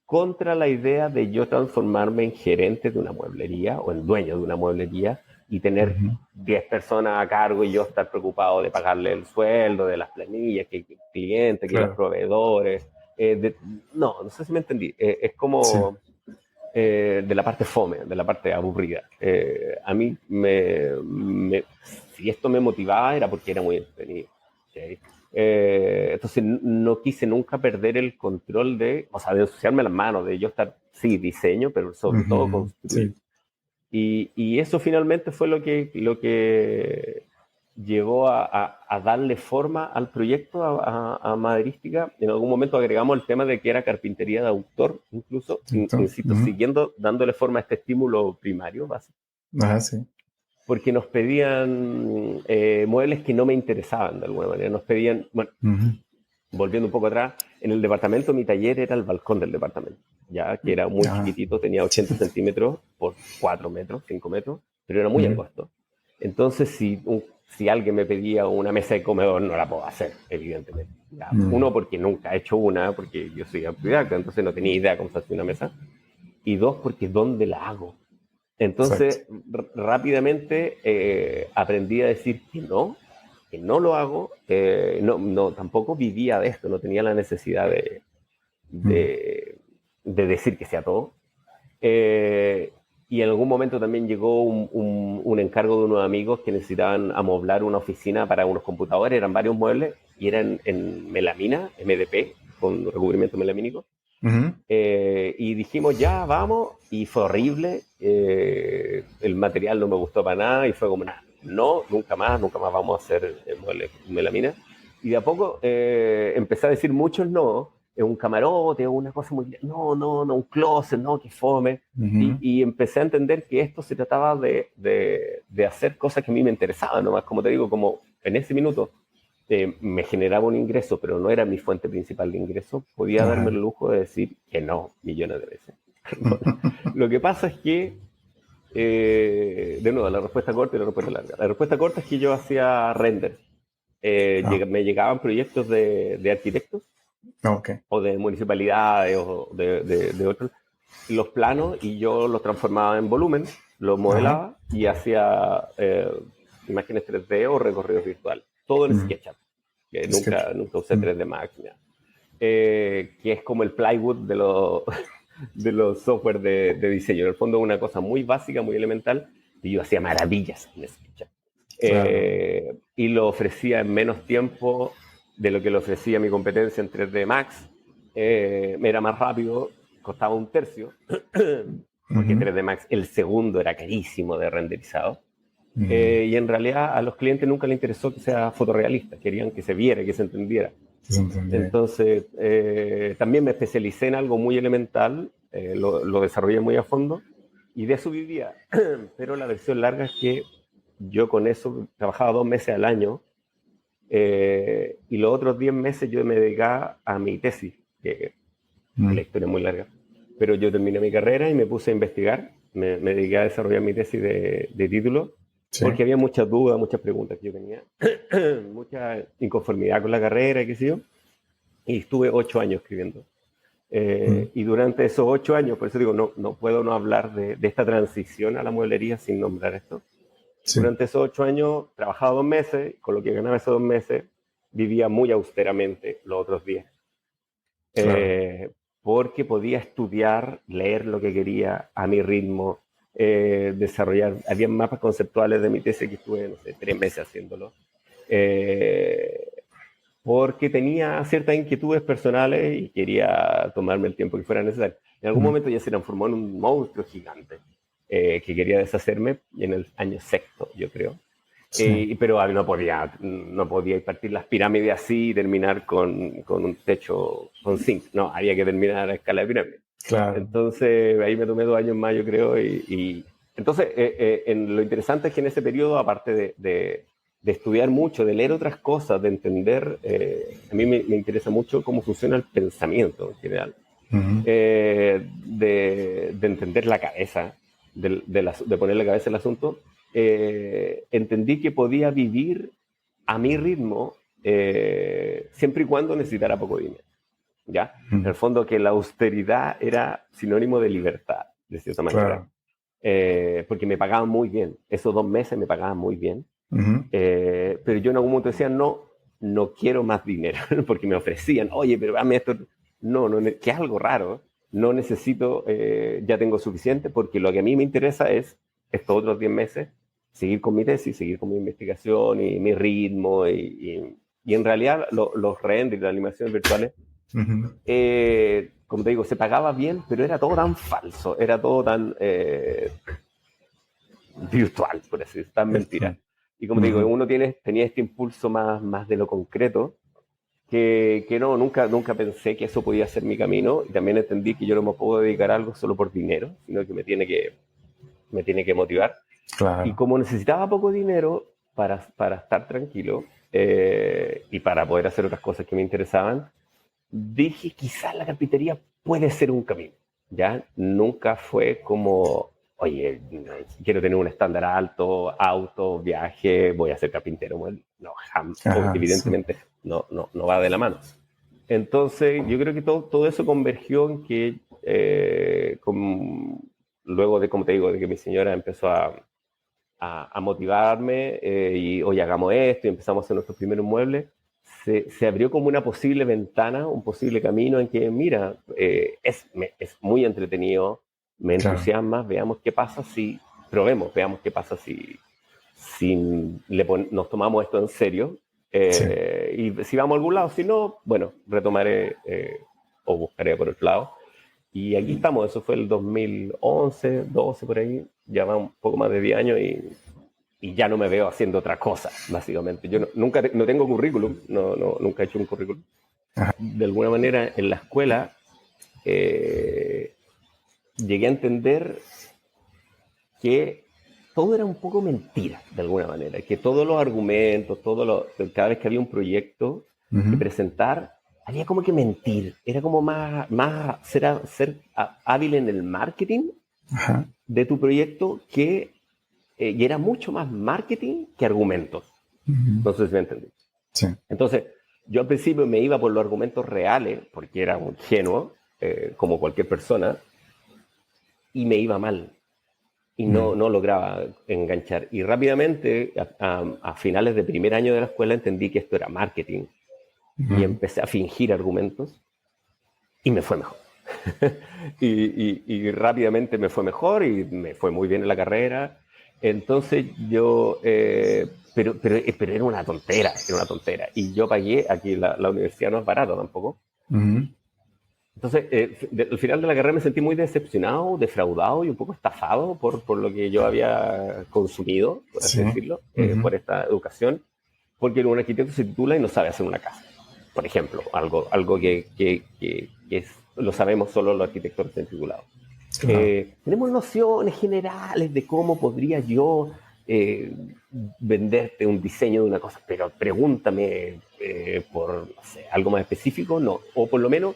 contra la idea de yo transformarme en gerente de una mueblería o en dueño de una mueblería y tener 10 personas a cargo y yo estar preocupado de pagarle el sueldo, de las planillas, que el cliente, que los proveedores. No sé si me entendí. Es como de la parte fome, de la parte aburrida. A mí, si esto me motivaba era porque era muy entretenido. ¿Okay? Entonces no quise nunca perder el control de ensuciarme las manos, de yo estar, sí, diseño, pero sobre todo construir. Y eso finalmente fue lo que llegó a darle forma al proyecto, a Maderística. En algún momento agregamos el tema de que era carpintería de autor, incluso, insisto, siguiendo dándole forma a este estímulo primario, básico. Porque nos pedían muebles que no me interesaban de alguna manera. Nos pedían, bueno, volviendo un poco atrás, en el departamento mi taller era el balcón del departamento, ya que era muy chiquitito, tenía 80 centímetros por 4 metros, 5 metros, pero era muy angosto. Entonces, si alguien me pedía una mesa de comedor, no la puedo hacer, evidentemente. Uno, porque nunca he hecho una, porque yo soy autodidacta, entonces no tenía idea cómo se hace una mesa. Y dos, porque ¿dónde la hago? Entonces, rápidamente aprendí a decir que no lo hago, tampoco vivía de esto, no tenía la necesidad de decir que sea todo. Y en algún momento también llegó un encargo de unos amigos que necesitaban amoblar una oficina para unos computadores, eran varios muebles, y eran en melamina, MDP, con recubrimiento melamínico. Y dijimos, ya, vamos, y fue horrible, el material no me gustó para nada, y fue como, nunca más vamos a hacer muebles con melamina. Y de a poco empecé a decir muchos no, un camarote, una cosa muy... No, un closet, no, que fome. Y empecé a entender que esto se trataba de hacer cosas que a mí me interesaban, nomás, como te digo, como en ese minuto me generaba un ingreso, pero no era mi fuente principal de ingreso, podía darme el lujo de decir que no millones de veces. Lo que pasa es que, de nuevo, la respuesta corta y la respuesta larga. La respuesta corta es que yo hacía render. Me llegaban proyectos de arquitectos o de municipalidades o de otros, los planos, y yo los transformaba en volumen, los modelaba y hacía imágenes 3D o recorridos virtuales. Todo en SketchUp. Que nunca usé 3D Max. Que es como el plywood de los software de diseño. En el fondo es una cosa muy básica, muy elemental, y yo hacía maravillas en SketchUp. Claro. Y lo ofrecía en menos tiempo de lo que le ofrecía mi competencia en 3D Max. Era más rápido, costaba un tercio, porque 3D Max, el segundo, era carísimo de renderizado. Y en realidad a los clientes nunca les interesó que sea fotorrealista, querían que se viera, que se entendiera. Entonces, también me especialicé en algo muy elemental, lo desarrollé muy a fondo, y de eso vivía. Pero la versión larga es que yo con eso trabajaba 2 meses al año, y los otros 10 meses yo me dedicaba a mi tesis, que la historia es muy larga. Pero yo terminé mi carrera y me puse a investigar, me dediqué a desarrollar mi tesis de título, porque había muchas dudas, muchas preguntas que yo tenía, mucha inconformidad con la carrera y qué sé yo, y estuve 8 años escribiendo. Y durante esos 8 años, por eso digo, no puedo no hablar de esta transición a la mueblería sin nombrar esto. Durante esos 8 años trabajaba 2 meses, con lo que ganaba esos 2 meses, vivía muy austeramente los otros 10. Porque podía estudiar, leer lo que quería a mi ritmo, desarrollar. Había mapas conceptuales de mi tesis que estuve, no sé, 3 meses haciéndolo. Porque tenía ciertas inquietudes personales y quería tomarme el tiempo que fuera necesario. En algún momento ya se transformó en un monstruo gigante que quería deshacerme en el año 6º, yo creo. Pero no podía partir las pirámides así y terminar con un techo con zinc. No, había que terminar a escala de pirámide. Claro. Entonces, ahí me tomé 2 años más, yo creo. Entonces, lo interesante es que en ese periodo, aparte de estudiar mucho, de leer otras cosas, de entender, a mí me interesa mucho cómo funciona el pensamiento en general. De entender la cabeza, de poner la cabeza en el asunto. Entendí que podía vivir a mi ritmo siempre y cuando necesitara poco dinero. ¿Ya? En el fondo, que la austeridad era sinónimo de libertad, de cierta manera. Claro. Porque me pagaban muy bien. Esos 2 meses me pagaban muy bien. Pero yo en algún momento decía, no quiero más dinero, porque me ofrecían, oye, pero dame esto. No, que es algo raro. No necesito, ya tengo suficiente, porque lo que a mí me interesa es estos otros 10 meses seguir con mi tesis, seguir con mi investigación y mi ritmo. Y en realidad los renders, las animaciones virtuales, como te digo, se pagaba bien, pero era todo tan falso, era todo tan virtual, por así decirlo, tan mentira. Y como te digo, uno tenía este impulso más de lo concreto, que nunca pensé que eso podía ser mi camino, y también entendí que yo no me puedo dedicar a algo solo por dinero, sino que me tiene que motivar. Claro. Y como necesitaba poco dinero para estar tranquilo y para poder hacer otras cosas que me interesaban, dije, quizás la carpintería puede ser un camino. ¿Ya? Nunca fue como, oye, quiero tener un estándar alto, auto, viaje, voy a ser carpintero. Bueno, no, jamás, evidentemente no va de la mano. Entonces, yo creo que todo eso convergió en que, luego de, como te digo, de que mi señora empezó a motivarme y, oye, hagamos esto, y empezamos a hacer nuestros primeros muebles, se abrió como una posible ventana, un posible camino en que, mira, es muy entretenido, me entusiasma, veamos qué pasa veamos qué pasa si nos tomamos esto en serio, y si vamos a algún lado, si no, bueno, retomaré o buscaré por otro lado. Y aquí estamos, eso fue el 2011, 12 por ahí, ya va un poco más de 10 años y ya no me veo haciendo otra cosa, básicamente. Yo no tengo currículum, nunca he hecho un currículum. Ajá. De alguna manera, en la escuela llegué a entender que todo era un poco mentira, de alguna manera, que todos los argumentos, cada vez que había un proyecto que presentar, había como que mentir, era como más ser hábil en el marketing de tu proyecto y era mucho más marketing que argumentos. No sé si me entendí. Sí. Entonces, yo al principio me iba por los argumentos reales, porque era un ingenuo, como cualquier persona, y me iba mal. y no lograba enganchar. Y rápidamente, a finales de primer año de la escuela, entendí que esto era marketing y empecé a fingir argumentos y me fue mejor. y rápidamente me fue mejor y me fue muy bien en la carrera. Entonces yo, pero era una tontera, Y yo pagué, aquí la universidad no es barata tampoco. Entonces, al final de la carrera me sentí muy decepcionado, defraudado y un poco estafado por lo que yo había consumido, por así decirlo, por esta educación, porque un arquitecto se titula y no sabe hacer una casa, por ejemplo, algo que lo sabemos solo los arquitectos recién titulados. Tenemos nociones generales de cómo podría yo venderte un diseño de una cosa, pero pregúntame por no sé, algo más específico, no, o por lo menos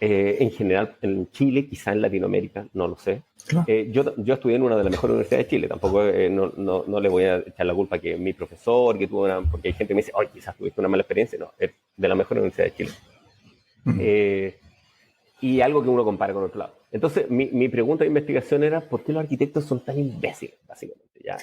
en general en Chile, quizá en Latinoamérica, no lo sé. Claro. Yo estudié en una de las mejores universidades de Chile, tampoco no le voy a echar la culpa que mi profesor, que tuvo porque hay gente que me dice, oye, quizás tuviste una mala experiencia, no, es de la mejor universidad de Chile. Y algo que uno compara con otro lado. Entonces, mi pregunta de investigación era, ¿por qué los arquitectos son tan imbéciles, básicamente? ¿Ya?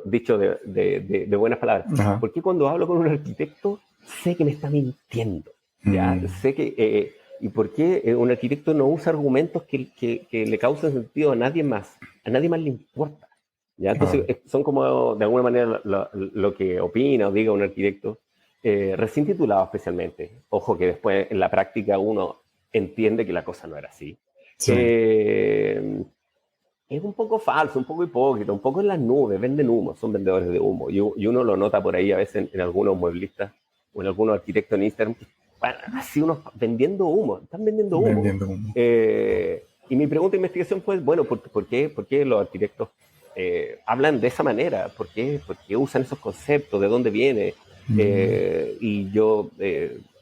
Dicho de buenas palabras. ¿Por qué cuando hablo con un arquitecto sé que me está mintiendo? ¿Ya? Sé que... ¿Y por qué un arquitecto no usa argumentos que le causen sentido a nadie más? A nadie más le importa. ¿Ya? Entonces, son como, de alguna manera, lo que opina o diga un arquitecto, recién titulado especialmente. Ojo que después, en la práctica, uno entiende que la cosa no era así. Sí. Es un poco falso, un poco hipócrita, un poco en las nubes, venden humo, son vendedores de humo. Y uno lo nota por ahí a veces en algunos mueblistas o en algunos arquitectos en Instagram. Bueno, así unos vendiendo humo, están vendiendo humo. Y mi pregunta de investigación fue, bueno, ¿por qué los arquitectos hablan de esa manera? ¿Por qué usan esos conceptos? ¿De dónde viene? Y yo,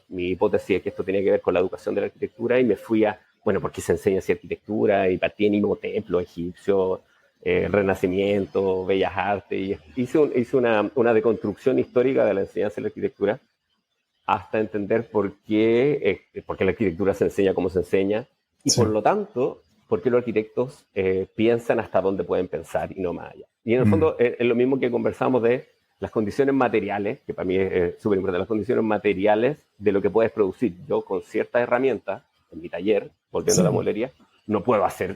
mi hipótesis es que esto tenía que ver con la educación de la arquitectura y me fui a, bueno, ¿por qué se enseña así arquitectura? Y partí en Imhotep, egipcio, Renacimiento, Bellas Artes, y hice una deconstrucción histórica de la enseñanza de la arquitectura, hasta entender por qué la arquitectura se enseña como se enseña y por lo tanto, por qué los arquitectos piensan hasta dónde pueden pensar y no más allá. Y en el fondo es lo mismo que conversamos de las condiciones materiales, que para mí es súper importante, las condiciones materiales de lo que puedes producir. Yo con ciertas herramientas, en mi taller, volviendo a la mueblería, no puedo hacer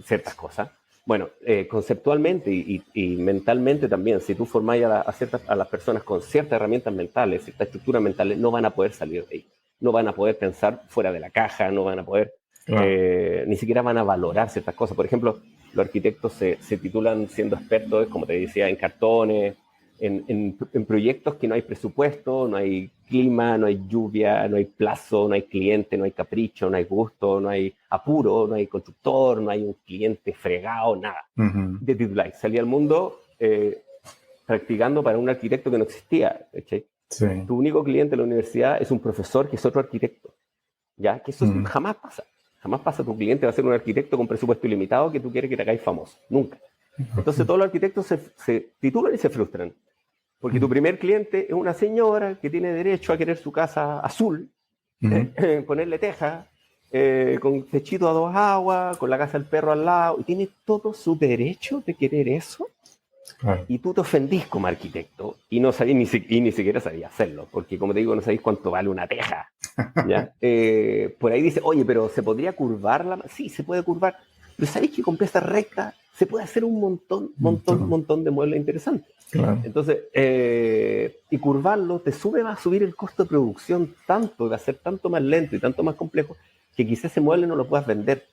ciertas cosas. Bueno, conceptualmente y mentalmente también, si tú formáis a las personas con ciertas herramientas mentales, ciertas estructuras mentales, no van a poder salir de ahí. No van a poder pensar fuera de la caja, no van a poder, ni siquiera van a valorar ciertas cosas. Por ejemplo, los arquitectos se titulan siendo expertos, como te decía, en cartones, en proyectos que no hay presupuesto, no hay clima, no hay lluvia, no hay plazo, no hay cliente, no hay capricho, no hay gusto, no hay apuro, no hay constructor, no hay un cliente fregado, nada. De titular. Salí al mundo practicando para un arquitecto que no existía. Sí. Tu único cliente en la universidad es un profesor que es otro arquitecto. ¿Ya? Que eso jamás pasa. Jamás pasa. Tu cliente va a ser un arquitecto con presupuesto ilimitado que tú quieres que te hagáis famoso. Nunca. Entonces todos los arquitectos se titulan y se frustran. Porque tu primer cliente es una señora que tiene derecho a querer su casa azul, ponerle teja, con techito a 2 aguas, con la casa del perro al lado, y tiene todo su derecho de querer eso. Y tú te ofendís como arquitecto y no sabís ni siquiera sabías hacerlo, porque como te digo, no sabéis cuánto vale una teja. ¿Ya? Por ahí dice, oye, pero ¿se podría curvar? Sí, se puede curvar, pero ¿sabéis que con piezas rectas se puede hacer un montón de muebles interesantes? Claro. Entonces, y curvarlo va a subir el costo de producción tanto, va a ser tanto más lento y tanto más complejo, que quizás ese mueble no lo puedas vender.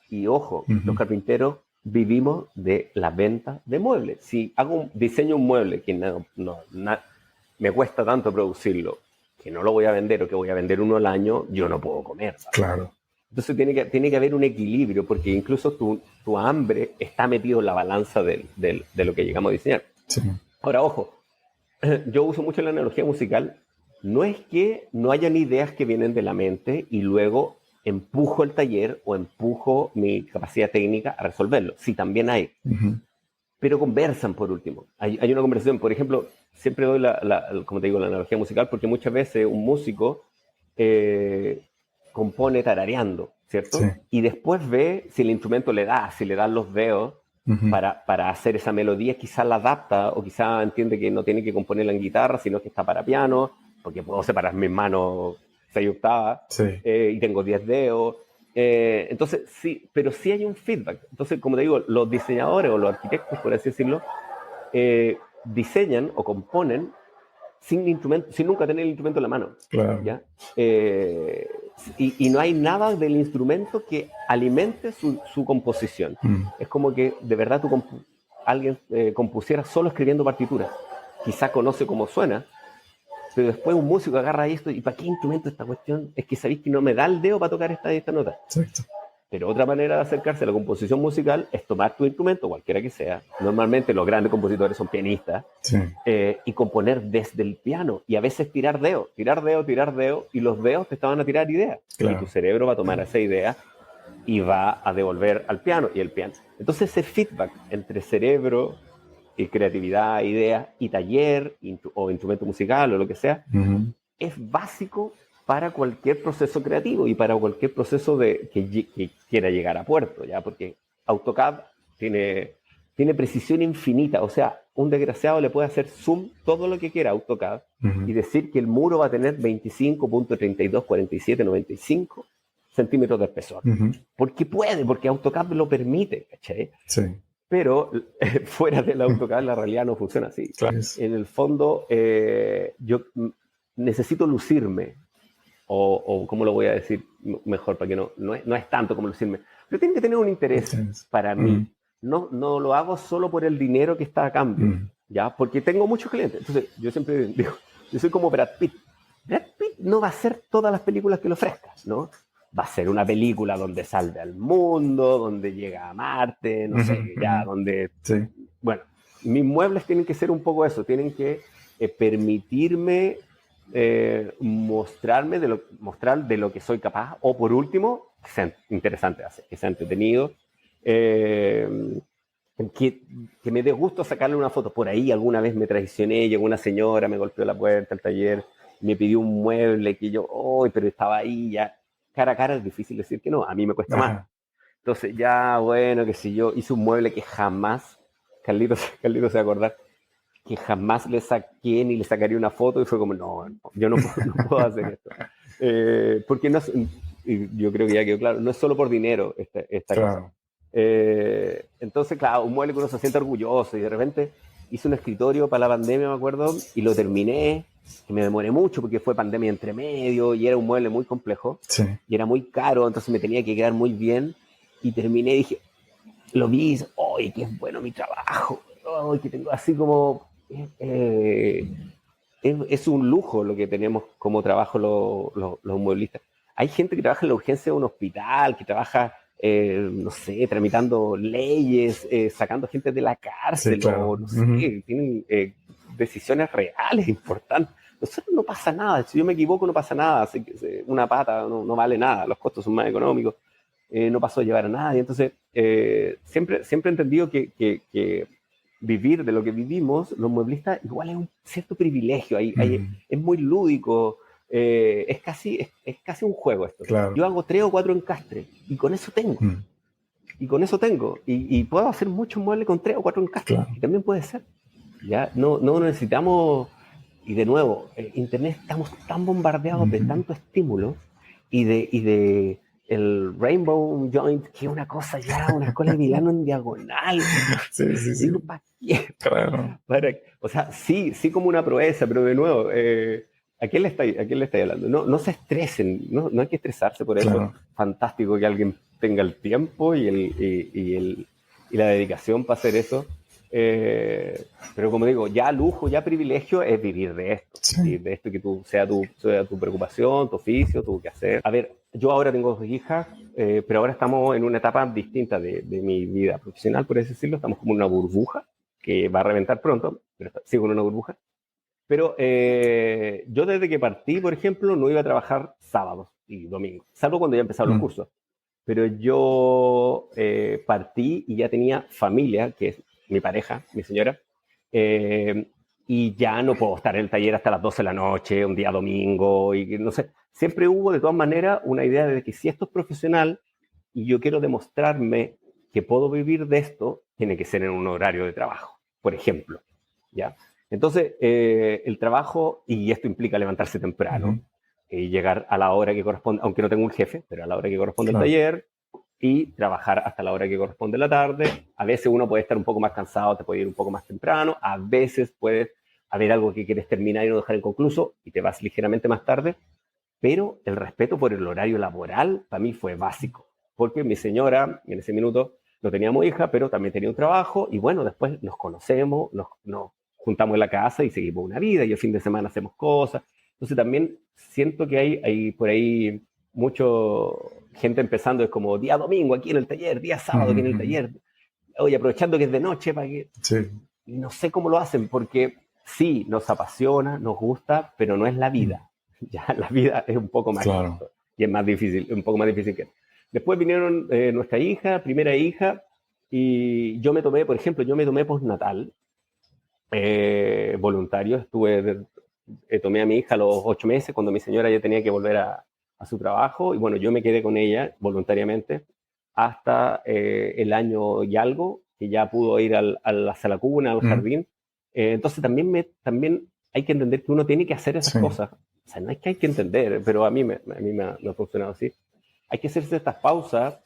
Y ojo, los carpinteros vivimos de la venta de muebles. Si diseño un mueble que me cuesta tanto producirlo, que no lo voy a vender o que voy a vender uno al año, yo no puedo comer, ¿sabes? Claro. Entonces tiene que haber un equilibrio, porque incluso tu hambre está metido en la balanza de lo que llegamos a diseñar. Sí. Ahora, ojo, yo uso mucho la analogía musical. No es que no hayan ideas que vienen de la mente y luego empujo el taller o empujo mi capacidad técnica a resolverlo. Sí, también hay. Pero conversan por último. Hay una conversación. Por ejemplo, siempre doy como te digo, la analogía musical, porque muchas veces un músico compone tarareando, ¿cierto? Sí. Y después ve si el instrumento le da, si le dan los dedos, para hacer esa melodía, quizás la adapta o quizás entiende que no tiene que componerla en guitarra, sino que está para piano, porque puedo separar mis manos 6 octavas y tengo 10 dedos. Entonces, sí, pero sí hay un feedback. Entonces, como te digo, los diseñadores o los arquitectos, por así decirlo, diseñan o componen sin instrumento, sin nunca tener el instrumento en la mano. Claro. ¿Ya? Y no hay nada del instrumento que alimente su composición. Es como que de verdad alguien compusiera solo escribiendo partituras. Quizá conoce cómo suena, pero después un músico agarra esto y ¿para qué instrumento esta cuestión? Es que sabéis que no me da el dedo para tocar esta nota. Exacto. Pero otra manera de acercarse a la composición musical es tomar tu instrumento, cualquiera que sea. Normalmente los grandes compositores son pianistas. Y componer desde el piano. Y a veces tirar dedo, y los dedos te estaban a tirar ideas. Claro. Y tu cerebro va a tomar esa idea y va a devolver al piano y el piano. Entonces ese feedback entre cerebro y creatividad, ideas y taller o instrumento musical o lo que sea, es básico para cualquier proceso creativo y para cualquier proceso que quiera llegar a puerto, ¿ya? Porque AutoCAD tiene precisión infinita, o sea, un desgraciado le puede hacer zoom todo lo que quiera a AutoCAD y decir que el muro va a tener 25.324795 centímetros de espesor. Porque puede, porque AutoCAD lo permite, ¿cachai? Sí. Pero fuera del AutoCAD la realidad no funciona así. Claro. En el fondo, yo necesito lucirme, o ¿cómo lo voy a decir mejor? Para que no es tanto como lucirme. Pero tiene que tener un interés para mí. No lo hago solo por el dinero que está a cambio, ¿ya? Porque tengo muchos clientes. Entonces, yo siempre digo, yo soy como Brad Pitt. Brad Pitt no va a hacer todas las películas que le ofrezcas, ¿no? Va a ser una película donde salve al mundo, donde llega a Marte, no sé, ya, donde... Sí. Bueno, mis muebles tienen que ser un poco eso, tienen que permitirme mostrar de lo que soy capaz, o por último, que sea interesante hacer, que sea entretenido, que me dé gusto sacarle una foto. Por ahí alguna vez me traicioné, llegó una señora, me golpeó la puerta del taller, me pidió un mueble que yo, pero estaba ahí ya. Cara a cara es difícil decir que no, a mí me cuesta más. Entonces ya, bueno, que si yo hice un mueble que jamás, Carlitos se va a acordar, que jamás le saqué ni le sacaría una foto, y fue como, no yo no puedo hacer esto. Porque no, yo creo que ya quedó claro, no es solo por dinero esta cosa. Entonces, claro, un mueble que uno se siente orgulloso, y de repente hice un escritorio para la pandemia, me acuerdo, y lo terminé, que me demoré mucho porque fue pandemia entre medio, y era un mueble muy complejo, y era muy caro, entonces me tenía que quedar muy bien, y terminé y dije, lo vi, ¡ay, qué bueno mi trabajo! ¡Ay, que tengo así como... es un lujo lo que tenemos como trabajo los mueblistas. Hay gente que trabaja en la urgencia de un hospital, que trabaja, no sé, tramitando leyes, sacando gente de la cárcel, o no sé, tienen decisiones reales, importantes. Nosotros no pasa nada, si yo me equivoco no pasa nada, así que una pata no vale nada, los costos son más económicos, no pasó a llevar a nadie. Entonces, siempre he entendido que vivir de lo que vivimos, los mueblistas, igual es un cierto privilegio, es muy lúdico, es casi un juego esto. Claro. Yo hago 3 o 4 encastres y con eso tengo. Y puedo hacer muchos muebles con 3 o 4 encastres, y también puede ser. ¿Ya? No necesitamos, y de nuevo, Internet, estamos tan bombardeados de tanto estímulo y de el Rainbow Joint, que es una cosa ya, una escuela de Milano en diagonal. Sí. Digo, ¿para qué? Claro. O sea, sí como una proeza, pero de nuevo, ¿a quién le estáis hablando? No se estresen, no hay que estresarse por eso. Claro. Fantástico que alguien tenga el tiempo y la dedicación para hacer eso. Pero como digo, ya lujo, ya privilegio es vivir de esto. Vivir de esto, que sea tu preocupación, tu oficio, tu quehacer. A ver, yo ahora tengo 2 hijas, pero ahora estamos en una etapa distinta de mi vida profesional, por así decirlo. Estamos como en una burbuja que va a reventar pronto, pero sigo en una burbuja. Pero yo desde que partí, por ejemplo, no iba a trabajar sábados y domingos, salvo cuando ya empezaron los cursos. Pero yo partí y ya tenía familia, que es mi pareja, mi señora, y ya no puedo estar en el taller hasta las 12 de la noche, un día domingo, y no sé. Siempre hubo, de todas maneras, una idea de que si esto es profesional y yo quiero demostrarme que puedo vivir de esto, tiene que ser en un horario de trabajo, por ejemplo, ¿ya? Entonces, el trabajo, y esto implica levantarse temprano, y llegar a la hora que corresponde, aunque no tengo un jefe, pero a la hora que corresponde al taller, y trabajar hasta la hora que corresponde la tarde. A veces uno puede estar un poco más cansado, te puede ir un poco más temprano, a veces puede haber algo que quieres terminar y no dejar inconcluso, y te vas ligeramente más tarde, pero el respeto por el horario laboral para mí fue básico, porque mi señora, en ese minuto, no teníamos hija, pero también tenía un trabajo, y bueno, después nos conocemos, nos juntamos en la casa y seguimos una vida, y el fin de semana hacemos cosas. Entonces también siento que hay por ahí mucho gente empezando, es como día domingo aquí en el taller, día sábado aquí en el taller, oye, aprovechando que es de noche para que... Sí. Y no sé cómo lo hacen, porque sí, nos apasiona, nos gusta, pero no es la vida. Ya la vida es un poco más corto, y es más difícil, un poco más difícil que... Después vinieron nuestra hija, primera hija, y yo me tomé, por ejemplo, postnatal, voluntario, tomé a mi hija a los 8 meses, cuando mi señora ya tenía que volver a su trabajo, y bueno, yo me quedé con ella voluntariamente hasta el año y algo, que ya pudo ir a la sala cuna, al jardín. Entonces también hay que entender que uno tiene que hacer esas cosas. O sea, no es que hay que entender, pero a mí me ha funcionado así. Hay que hacerse estas pausas,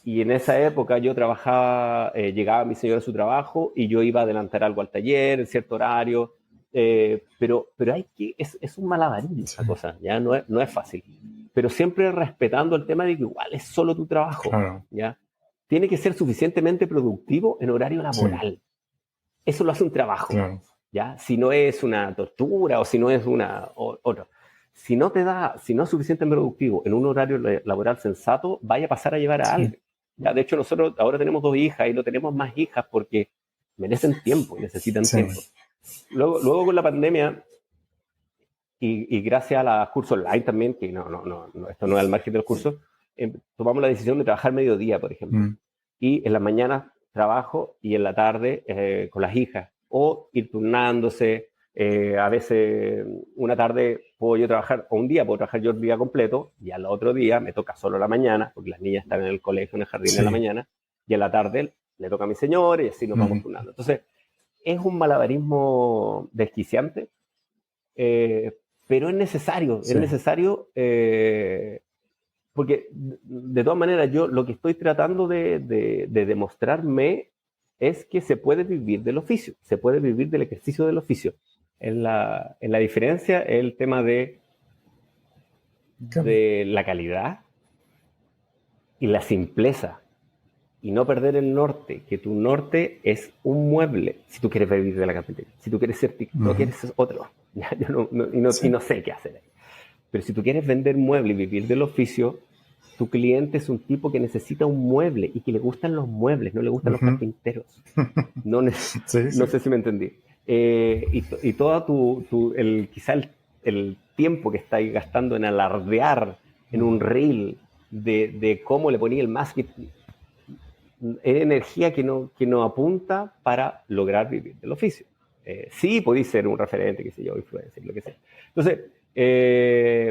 y en esa época yo trabajaba, llegaba mi señora a su trabajo y yo iba a adelantar algo al taller en cierto horario, pero es un malabarismo esa cosa, ya no es fácil, pero siempre respetando el tema de que igual es solo tu trabajo, ¿ya? Tiene que ser suficientemente productivo en horario laboral. Eso lo hace un trabajo, ¿ya? Si no es una tortura o si no es otra. Si no es suficientemente productivo en un horario laboral sensato, vaya a pasar a llevar a alguien. ¿Ya? De hecho, nosotros ahora tenemos 2 hijas y no tenemos más hijas porque merecen tiempo, necesitan tiempo. Luego con la pandemia y gracias a los cursos online también, que esto no es al margen del curso, tomamos la decisión de trabajar mediodía, por ejemplo. Y en las mañanas trabajo y en la tarde con las hijas, o ir turnándose. A veces una tarde puedo yo trabajar, o un día puedo trabajar yo el día completo, y al otro día me toca solo la mañana, porque las niñas están en el colegio, en el jardín en la mañana, y en la tarde le toca a mi señor, y así nos vamos turnando. Entonces, es un malabarismo desquiciante, pero es necesario, porque de todas maneras yo lo que estoy tratando de demostrarme es que se puede vivir del oficio, se puede vivir del ejercicio del oficio. En la diferencia, el tema de la calidad y la simpleza, y no perder el norte, que tu norte es un mueble, si tú quieres vivir de la carpintería. Si tú quieres ser TikToker, es otro. Yo no sé qué hacer ahí. Pero si tú quieres vender muebles y vivir del oficio, tu cliente es un tipo que necesita un mueble y que le gustan los muebles, no le gustan los carpinteros. No sé si me entendí. Y todo quizá el tiempo que estáis gastando en alardear en un reel de cómo le ponía el masking, es energía que no apunta para lograr vivir del oficio. Sí, podéis ser un referente, qué sé yo, influencer, lo que sea. Entonces,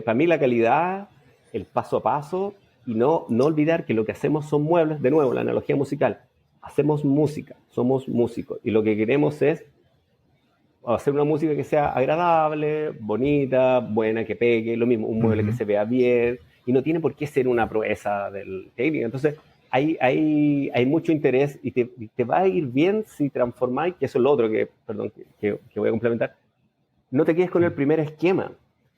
para mí la calidad, el paso a paso, y no olvidar que lo que hacemos son muebles, de nuevo, la analogía musical. Hacemos música, somos músicos, y lo que queremos es hacer una música que sea agradable, bonita, buena, que pegue, lo mismo, un mueble que se vea bien, y no tiene por qué ser una proeza del técnico. Entonces, hay mucho interés, y te va a ir bien si transformáis, que eso es lo otro que voy a complementar. No te quedes con el primer esquema,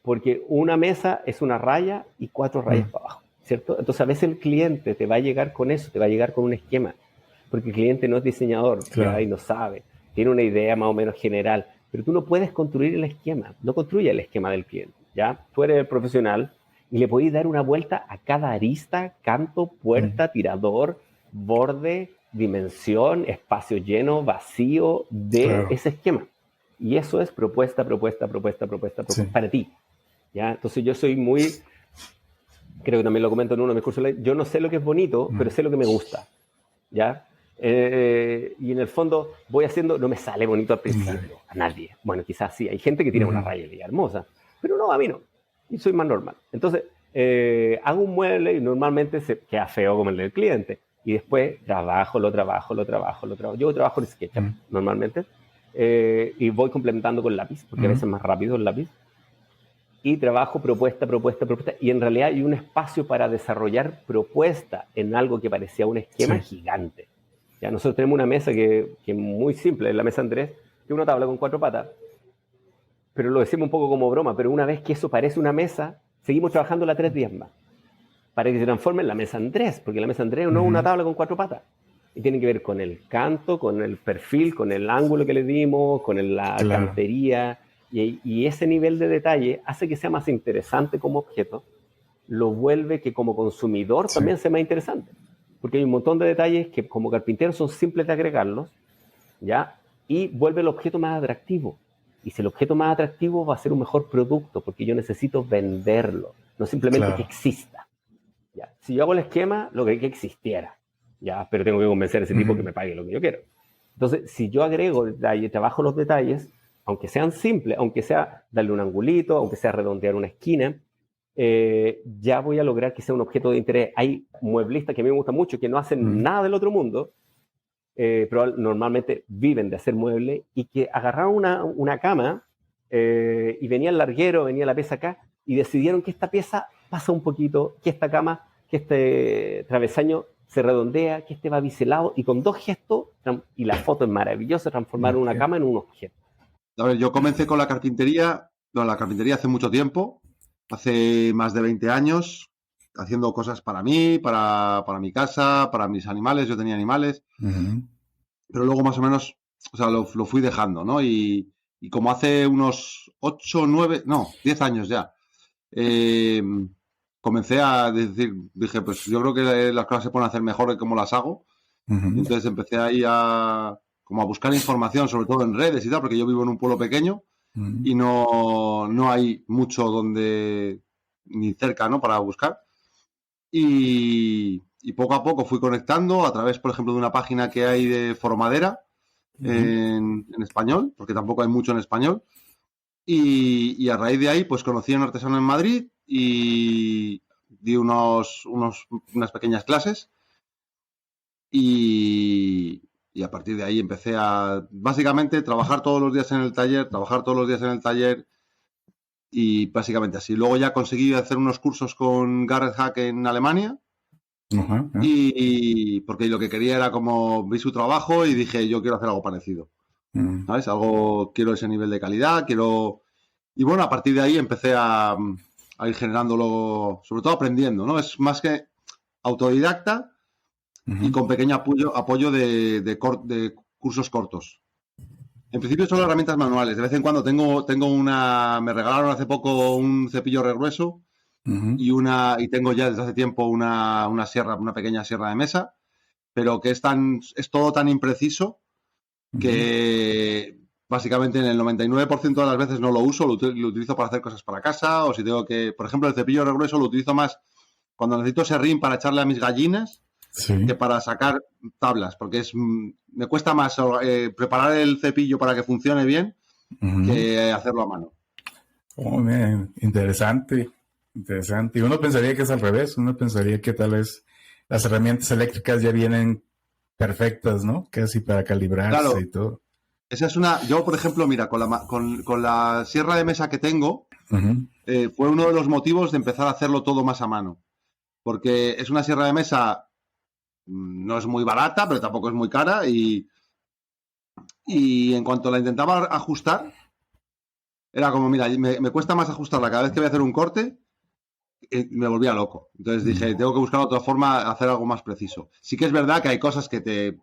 porque una mesa es una raya y 4 rayas para abajo, ¿cierto? Entonces a veces el cliente te va a llegar con eso, te va a llegar con un esquema, porque el cliente no es diseñador, y no sabe, tiene una idea más o menos general, pero tú no puedes construir el esquema, no construye el esquema del cliente, ¿ya? Tú eres el profesional y le podéis dar una vuelta a cada arista, canto, puerta, tirador, borde, dimensión, espacio lleno, vacío de ese esquema. Y eso es propuesta para ti, ¿ya? Entonces yo soy creo que también lo comento en uno de mis cursos, yo no sé lo que es bonito, pero sé lo que me gusta, ¿ya? Y en el fondo voy haciendo, no me sale bonito al principio, a nadie. Bueno, quizás sí, hay gente que tiene una raya hermosa, pero no, a mí no. Y soy más normal. Entonces, hago un mueble y normalmente se queda feo como el del cliente. y después lo trabajo. Yo trabajo en SketchUp normalmente, y voy complementando con lápiz, porque a veces es más rápido el lápiz, y trabajo propuesta, y en realidad hay un espacio para desarrollar propuesta en algo que parecía un esquema gigante. Ya nosotros tenemos una mesa que es muy simple, es la mesa Andrés, que es una tabla con 4 patas, pero lo decimos un poco como broma, pero una vez que eso parece una mesa, seguimos trabajándola 3 días más, para que se transforme en la mesa Andrés, porque la mesa Andrés no es una tabla con 4 patas, y tiene que ver con el canto, con el perfil, con el ángulo que le dimos, con la cantería, y ese nivel de detalle hace que sea más interesante como objeto, lo vuelve que como consumidor también sea más interesante, porque hay un montón de detalles que como carpintero son simples de agregarlos, ¿ya? Y vuelve el objeto más atractivo. Y si el objeto más atractivo va a ser un mejor producto, porque yo necesito venderlo, no simplemente que exista. ¿Ya? Si yo hago el esquema, lo que existiera, ¿ya? Pero tengo que convencer a ese tipo que me pague lo que yo quiero. Entonces, si yo agrego detalle, trabajo los detalles, aunque sean simples, aunque sea darle un angulito, aunque sea redondear una esquina, ya voy a lograr que sea un objeto de interés. Hay mueblistas que a mí me gustan mucho, que no hacen nada del otro mundo, pero normalmente viven de hacer muebles, y que agarraron una cama y venía el larguero, venía la pieza acá, y decidieron que esta pieza pasa un poquito, que esta cama, que este travesaño se redondea, que este va biselado, y con 2 gestos, y la foto es maravillosa, transformaron una cama en un objeto. A ver, yo comencé con la carpintería hace mucho tiempo, hace más de 20 años, haciendo cosas para mí, para mi casa, para mis animales. Yo tenía animales, pero luego más o menos, o sea, lo fui dejando, ¿no? Y como hace unos 10 años ya, comencé a decir, dije, pues yo creo que las cosas se pueden hacer mejor de cómo las hago. Entonces empecé ahí a buscar información, sobre todo en redes y tal, porque yo vivo en un pueblo pequeño y no hay mucho donde, ni cerca, ¿no?, para buscar. Y poco a poco fui conectando a través, por ejemplo, de una página que hay de Foromadera en español, porque tampoco hay mucho en español. Y a raíz de ahí, pues conocí a un artesano en Madrid y di unas pequeñas clases. Y a partir de ahí empecé a, básicamente, trabajar todos los días en el taller, y básicamente así. Luego ya conseguí hacer unos cursos con Garrett Hack en Alemania, y porque lo que quería era como, vi su trabajo y dije, yo quiero hacer algo parecido, ¿sabes? Quiero ese nivel de calidad, y bueno, a partir de ahí empecé a ir generándolo, sobre todo aprendiendo, ¿no? Es más que autodidacta, y con pequeño apoyo de cursos cortos. En principio son herramientas manuales. De vez en cuando me regalaron hace poco un cepillo regrueso, y tengo ya desde hace tiempo una pequeña sierra de mesa, pero que es todo tan impreciso que básicamente en el 99% de las veces no lo uso, lo utilizo para hacer cosas para casa, o si tengo que, por ejemplo, el cepillo regrueso lo utilizo más cuando necesito serrín para echarle a mis gallinas, que para sacar tablas, porque me cuesta más preparar el cepillo para que funcione bien que hacerlo a mano. Oh, man. Interesante. Y uno pensaría que es al revés. Uno pensaría que tal vez las herramientas eléctricas ya vienen perfectas, ¿no? Casi para calibrarse y todo. Esa es yo, por ejemplo, mira, con la sierra de mesa que tengo, fue uno de los motivos de empezar a hacerlo todo más a mano. Porque es una sierra de mesa, no es muy barata, pero tampoco es muy cara, y en cuanto la intentaba ajustar, era como, mira, me cuesta más ajustarla cada vez que voy a hacer un corte, me volvía loco. Entonces dije, tengo que buscar otra forma de hacer algo más preciso. Sí que es verdad que hay cosas que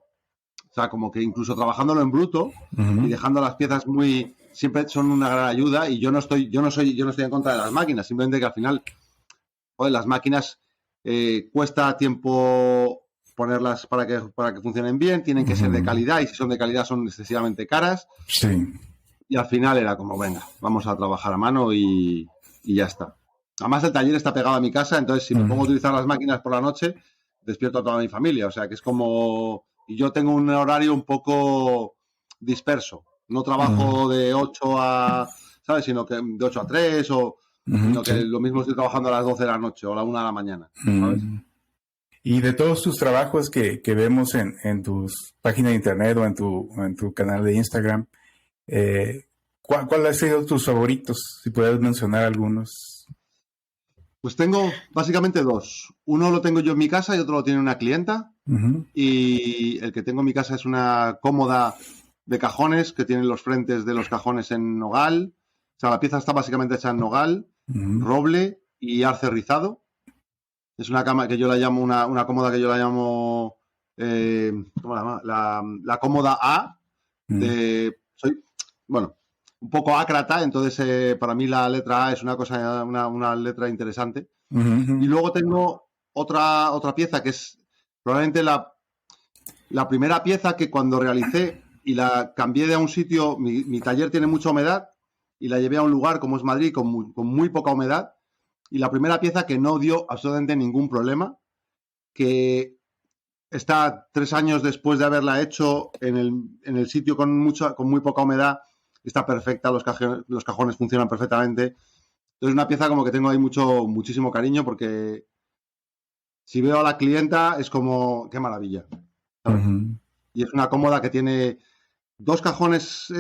o sea, como que incluso trabajándolo en bruto y dejando las piezas siempre son una gran ayuda, y yo no estoy en contra de las máquinas, simplemente que al final, joder, las máquinas cuesta tiempo ponerlas para que funcionen bien, tienen que ser de calidad, y si son de calidad son excesivamente caras. Sí. Y al final era como, venga, vamos a trabajar a mano y ya está. Además, el taller está pegado a mi casa, entonces si me pongo a utilizar las máquinas por la noche, despierto a toda mi familia. O sea, que es como... Y yo tengo un horario un poco disperso. No trabajo de 8 a... ¿Sabes? Sino que de 8 a 3 sino que lo mismo estoy trabajando a las 12 de la noche o a la 1 de la mañana, ¿sabes? Y de todos tus trabajos que vemos en tus páginas de internet o en tu canal de Instagram, ¿cuál ha sido tus favoritos? Si puedes mencionar algunos. Pues tengo básicamente dos. Uno lo tengo yo en mi casa y otro lo tiene una clienta. Uh-huh. Y el que tengo en mi casa es una cómoda de cajones que tiene los frentes de los cajones en nogal. O sea, la pieza está básicamente hecha en nogal, Uh-huh. roble y arce rizado. Es una cama que yo la llamo, una cómoda que yo la llamo, ¿cómo la llamo? La cómoda A. Soy, bueno, un poco ácrata, entonces para mí la letra A es una letra interesante. Uh-huh. Y luego tengo otra pieza que es probablemente la primera pieza que cuando realicé y la cambié de a un sitio, mi taller tiene mucha humedad y la llevé a un lugar como es Madrid con muy poca humedad. Y la primera pieza que no dio absolutamente ningún problema, que está 3 años después de haberla hecho en el sitio con muy poca humedad, está perfecta, los cajones funcionan perfectamente. Entonces es una pieza como que tengo ahí muchísimo cariño porque si veo a la clienta es como, qué maravilla. Uh-huh. Y es una cómoda que tiene 2 cajones,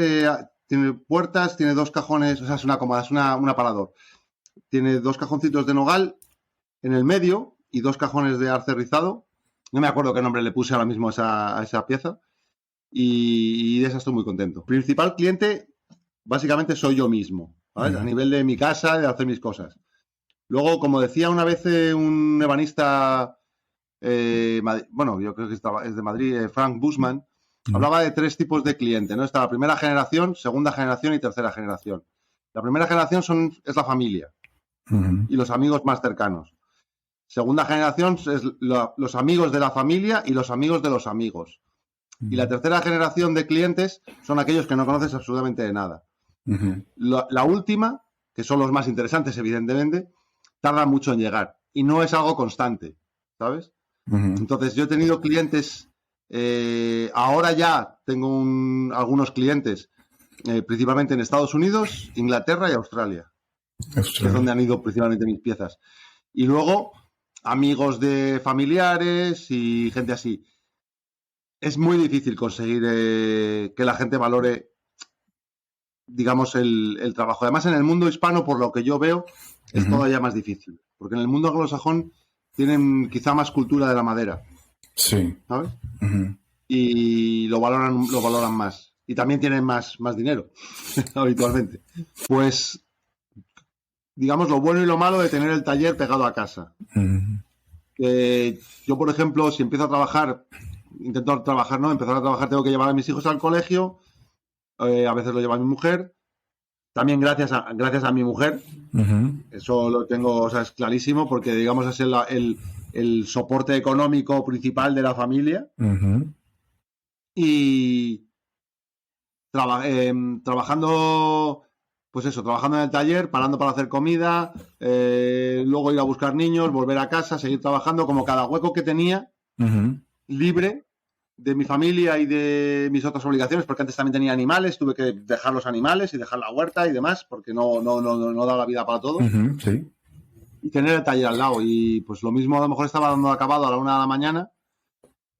tiene puertas, tiene 2 cajones, o sea, es una cómoda, es un aparador. Tiene 2 cajoncitos de nogal en el medio y 2 cajones de arce rizado. No me acuerdo qué nombre le puse ahora mismo a esa pieza. Y de esa estoy muy contento. Principal cliente, básicamente soy yo mismo, ¿sabes? Uh-huh. A nivel de mi casa, de hacer mis cosas. Luego, como decía una vez un ebanista, bueno, yo creo que es de Madrid, Frank Bushman, hablaba de 3 tipos de cliente, ¿no? Está la primera generación, segunda generación y tercera generación. La primera generación es la familia. Uh-huh. Y los amigos más cercanos. Segunda generación es los amigos de la familia y los amigos de los amigos. Y la tercera generación de clientes son aquellos que no conoces absolutamente de nada. Uh-huh. La última, que son los más interesantes, evidentemente, tarda mucho en llegar. Y no es algo constante, ¿sabes? Uh-huh. Entonces, yo he tenido clientes, ahora ya tengo algunos clientes, principalmente en Estados Unidos, Inglaterra y Australia. Que es donde han ido principalmente mis piezas. Y luego, amigos de familiares y gente así. Es muy difícil conseguir que la gente valore, digamos, el trabajo. Además, en el mundo hispano, por lo que yo veo, es Uh-huh. todavía más difícil. Porque en el mundo anglosajón tienen quizá más cultura de la madera. Sí. ¿Sabes? Uh-huh. Y lo valoran más. Y también tienen más dinero, habitualmente. Pues, digamos, lo bueno y lo malo de tener el taller pegado a casa. Uh-huh. Yo, por ejemplo, si empiezo a trabajar, intento trabajar, ¿no? Empezar a trabajar, tengo que llevar a mis hijos al colegio, a veces lo lleva mi mujer, también gracias a mi mujer, Uh-huh. eso lo tengo, o sea, es clarísimo, porque digamos es el soporte económico principal de la familia. Uh-huh. Y trabajando, pues eso, trabajando en el taller, parando para hacer comida, luego ir a buscar niños, volver a casa, seguir trabajando, como cada hueco que tenía Uh-huh. libre de mi familia y de mis otras obligaciones, porque antes también tenía animales, tuve que dejar los animales y dejar la huerta y demás, porque no da la vida para todo. Uh-huh. Sí. Y tener el taller al lado. Y pues lo mismo, a lo mejor estaba dando acabado a la 1 de la mañana,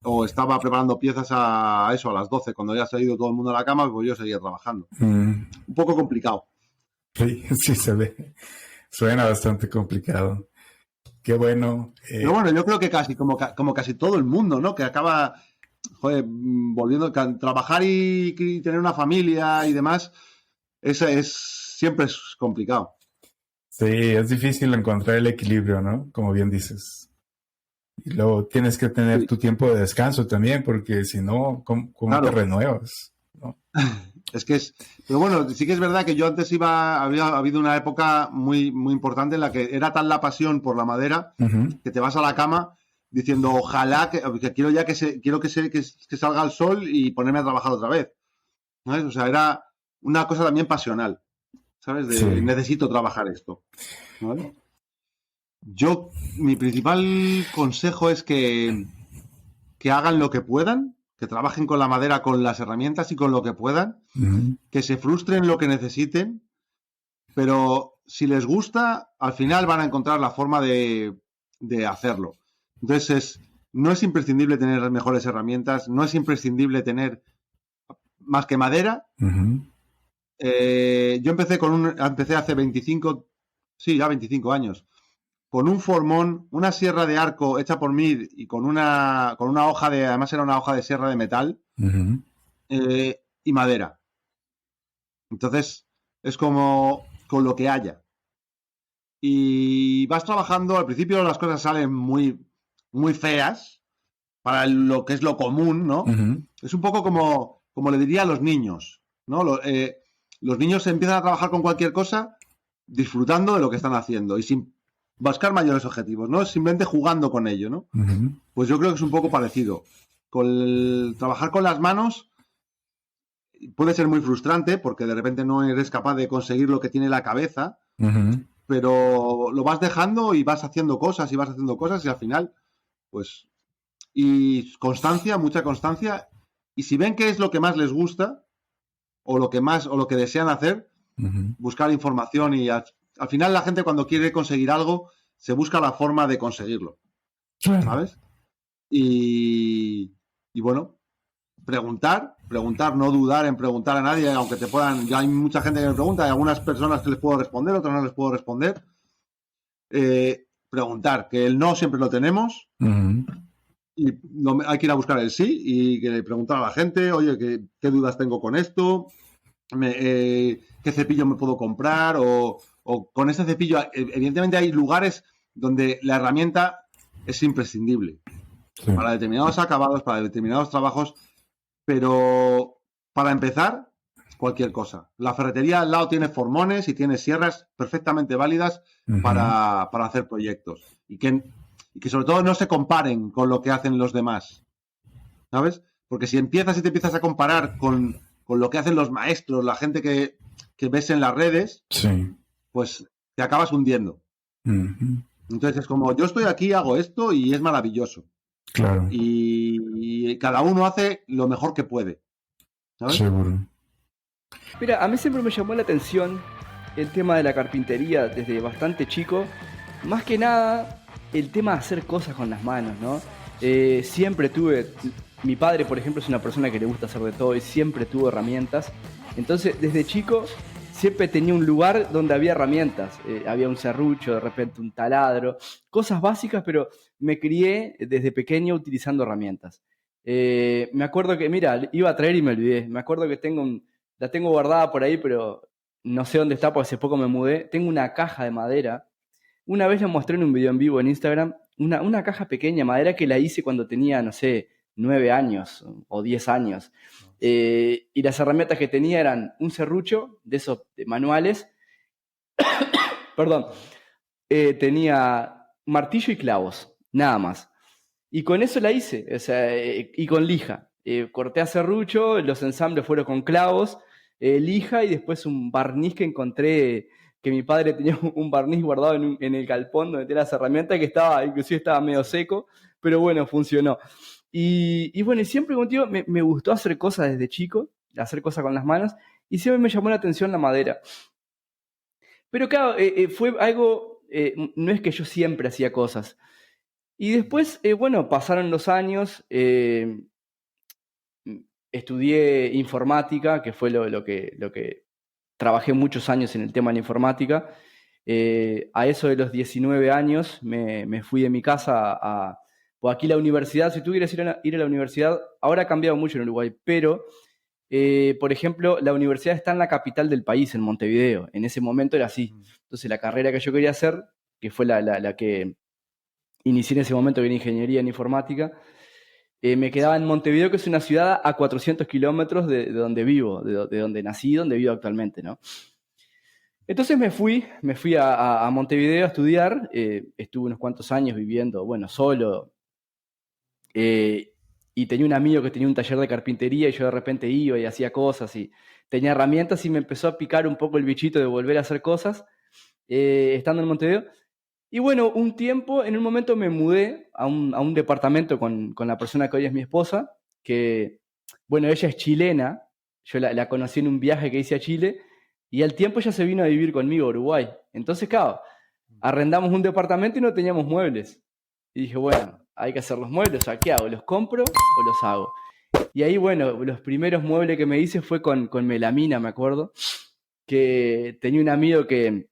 o estaba preparando piezas a las 12, cuando ya se ha ido todo el mundo a la cama, pues yo seguía trabajando. Uh-huh. Un poco complicado. Sí, sí se ve. Suena bastante complicado. Qué bueno. Pero bueno, yo creo que como casi todo el mundo, ¿no? Que acaba, joder, volviendo a trabajar y tener una familia y demás, siempre es complicado. Sí, es difícil encontrar el equilibrio, ¿no? Como bien dices. Y luego tienes que tener tu tiempo de descanso también, porque si no, ¿cómo Claro. te renuevas? ¿No? Pero bueno, sí que es verdad que yo antes había habido una época muy, muy importante en la que era tan la pasión por la madera Uh-huh. que te vas a la cama diciendo, ojalá que quiero ya que salga el sol y ponerme a trabajar otra vez. ¿Sabes? O sea, era una cosa también pasional, ¿sabes? Sí. Necesito trabajar esto, ¿vale? Mi principal consejo es que hagan lo que puedan, que trabajen con la madera, con las herramientas y con lo que puedan, Uh-huh. que se frustren lo que necesiten, pero si les gusta, al final van a encontrar la forma de hacerlo. Entonces no es imprescindible tener las mejores herramientas, no es imprescindible tener más que madera. Uh-huh. Yo empecé hace 25 años, con un formón, una sierra de arco hecha por mí y con una hoja además era una hoja de sierra de metal, uh-huh, y madera. Entonces, es como con lo que haya. Y vas trabajando, al principio las cosas salen muy, muy feas para lo que es lo común, ¿no? Uh-huh. Es un poco como le diría a los niños, ¿no? Los niños empiezan a trabajar con cualquier cosa disfrutando de lo que están haciendo y sin buscar mayores objetivos, ¿no? Simplemente jugando con ello, ¿no? Uh-huh. Pues yo creo que es un poco parecido. Trabajar con las manos puede ser muy frustrante porque de repente no eres capaz de conseguir lo que tiene la cabeza, uh-huh, pero lo vas dejando y vas haciendo cosas y al final, pues, y constancia, mucha constancia, y si ven qué es lo que más les gusta o lo que desean hacer, uh-huh, buscar información y al final la gente cuando quiere conseguir algo se busca la forma de conseguirlo, ¿sabes? Y bueno, preguntar, no dudar en preguntar a nadie, aunque te puedan, ya hay mucha gente que me pregunta, hay algunas personas que les puedo responder, otras no les puedo responder. Preguntar, que el no siempre lo tenemos, uh-huh, y hay que ir a buscar el sí y que preguntar a la gente, oye, ¿qué dudas tengo con esto? ¿Qué cepillo me puedo comprar? O con ese cepillo, evidentemente hay lugares donde la herramienta es imprescindible, sí, para determinados acabados, para determinados trabajos, pero para empezar, cualquier cosa. La ferretería al lado tiene formones y tiene sierras perfectamente válidas, uh-huh, para hacer proyectos y que sobre todo no se comparen con lo que hacen los demás, ¿sabes? Porque si te empiezas a comparar con lo que hacen los maestros, la gente que ves en las redes, sí, pues te acabas hundiendo. Uh-huh. Entonces es como, yo estoy aquí, hago esto y es maravilloso. Claro. Y cada uno hace lo mejor que puede, ¿sabes? Seguro. Mira, a mí siempre me llamó la atención el tema de la carpintería desde bastante chico. Más que nada, el tema de hacer cosas con las manos, ¿no? Siempre tuve... Mi padre, por ejemplo, es una persona que le gusta hacer de todo y siempre tuvo herramientas. Entonces, desde chico, siempre tenía un lugar donde había herramientas. Había un serrucho, de repente un taladro, cosas básicas, pero me crié desde pequeño utilizando herramientas. Me acuerdo que, mira, iba a traer y me olvidé. Me acuerdo que la tengo guardada por ahí, pero no sé dónde está porque hace poco me mudé. Tengo una caja de madera. Una vez la mostré en un video en vivo en Instagram. Una caja pequeña de madera que la hice cuando tenía, no sé, 9 años o 10 años. Y las herramientas que tenía eran un serrucho de esos manuales. Perdón. Tenía martillo y clavos, nada más. Y con eso la hice, o sea, y con lija. Corté a serrucho, los ensambles fueron con clavos, lija y después un barniz que encontré, que mi padre tenía un barniz guardado en el galpón donde tenía las herramientas, que inclusive estaba medio seco, pero bueno, funcionó. Y bueno, y siempre contigo me gustó hacer cosas desde chico, hacer cosas con las manos, y siempre me llamó la atención la madera. Pero claro, fue algo, no es que yo siempre hacía cosas. Y después, bueno, pasaron los años, estudié informática, que fue lo que trabajé muchos años en el tema de la informática. A eso de los 19 años me fui de mi casa pues aquí la universidad, si tú quieres ir a la universidad, ahora ha cambiado mucho en Uruguay, pero, por ejemplo, la universidad está en la capital del país, en Montevideo. En ese momento era así. Entonces la carrera que yo quería hacer, que fue la que inicié en ese momento, que era ingeniería en informática, me quedaba en Montevideo, que es una ciudad a 400 kilómetros de donde vivo, de donde nací, donde vivo actualmente, ¿no? Entonces me fui a Montevideo a estudiar, estuve unos cuantos años viviendo, bueno, solo, y tenía un amigo que tenía un taller de carpintería y yo de repente iba y hacía cosas y tenía herramientas y me empezó a picar un poco el bichito de volver a hacer cosas, estando en Montevideo. Y bueno, en un momento me mudé a un departamento con la persona que hoy es mi esposa, que, bueno, ella es chilena, yo la conocí en un viaje que hice a Chile, y al tiempo ella se vino a vivir conmigo a Uruguay. Entonces, claro, arrendamos un departamento y no teníamos muebles. Y dije, bueno, hay que hacer los muebles, o sea, ¿qué hago? ¿Los compro o los hago? Y ahí, bueno, los primeros muebles que me hice fue con melamina, me acuerdo, que tenía un amigo que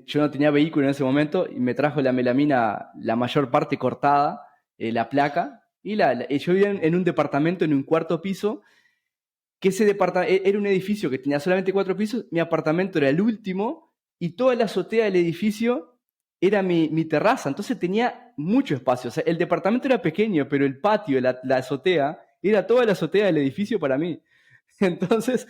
yo no tenía vehículo en ese momento y me trajo la melamina, la mayor parte cortada, la placa, y yo vivía en un departamento en un cuarto piso, que ese departamento era un edificio que tenía solamente 4 pisos, mi apartamento era el último y toda la azotea del edificio era mi terraza, entonces tenía mucho espacio. O sea, el departamento era pequeño, pero el patio, la azotea, era toda la azotea del edificio para mí. Entonces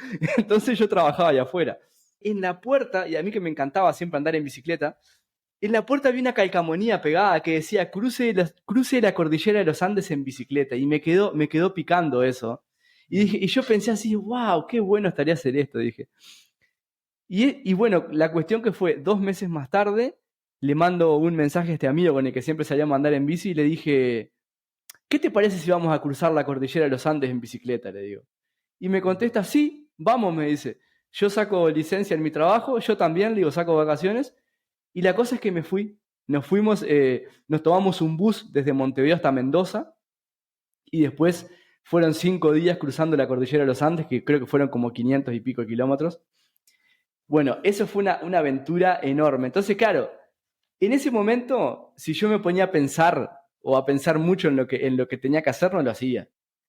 yo trabajaba allá afuera. En la puerta, y a mí que me encantaba siempre andar en bicicleta, en la puerta había una calcamonía pegada que decía cruce la cordillera de los Andes en bicicleta, y me quedó picando eso. Y yo pensé así, wow, qué bueno estaría hacer esto, dije. Y bueno, la cuestión que fue 2 meses más tarde, le mando un mensaje a este amigo con el que siempre salíamos a andar en bici y le dije, ¿qué te parece si vamos a cruzar la cordillera de los Andes en bicicleta? Le digo. Y me contesta, sí, vamos, me dice. Yo saco licencia en mi trabajo, yo también, le digo, saco vacaciones. Y la cosa es que me fui. Nos fuimos, nos tomamos un bus desde Montevideo hasta Mendoza. Y después fueron 5 días cruzando la cordillera de los Andes, que creo que fueron como 500 y pico kilómetros. Bueno, eso fue una aventura enorme. Entonces, claro, en ese momento, si yo me ponía a pensar o a pensar mucho en lo que tenía que hacer, no lo hacía.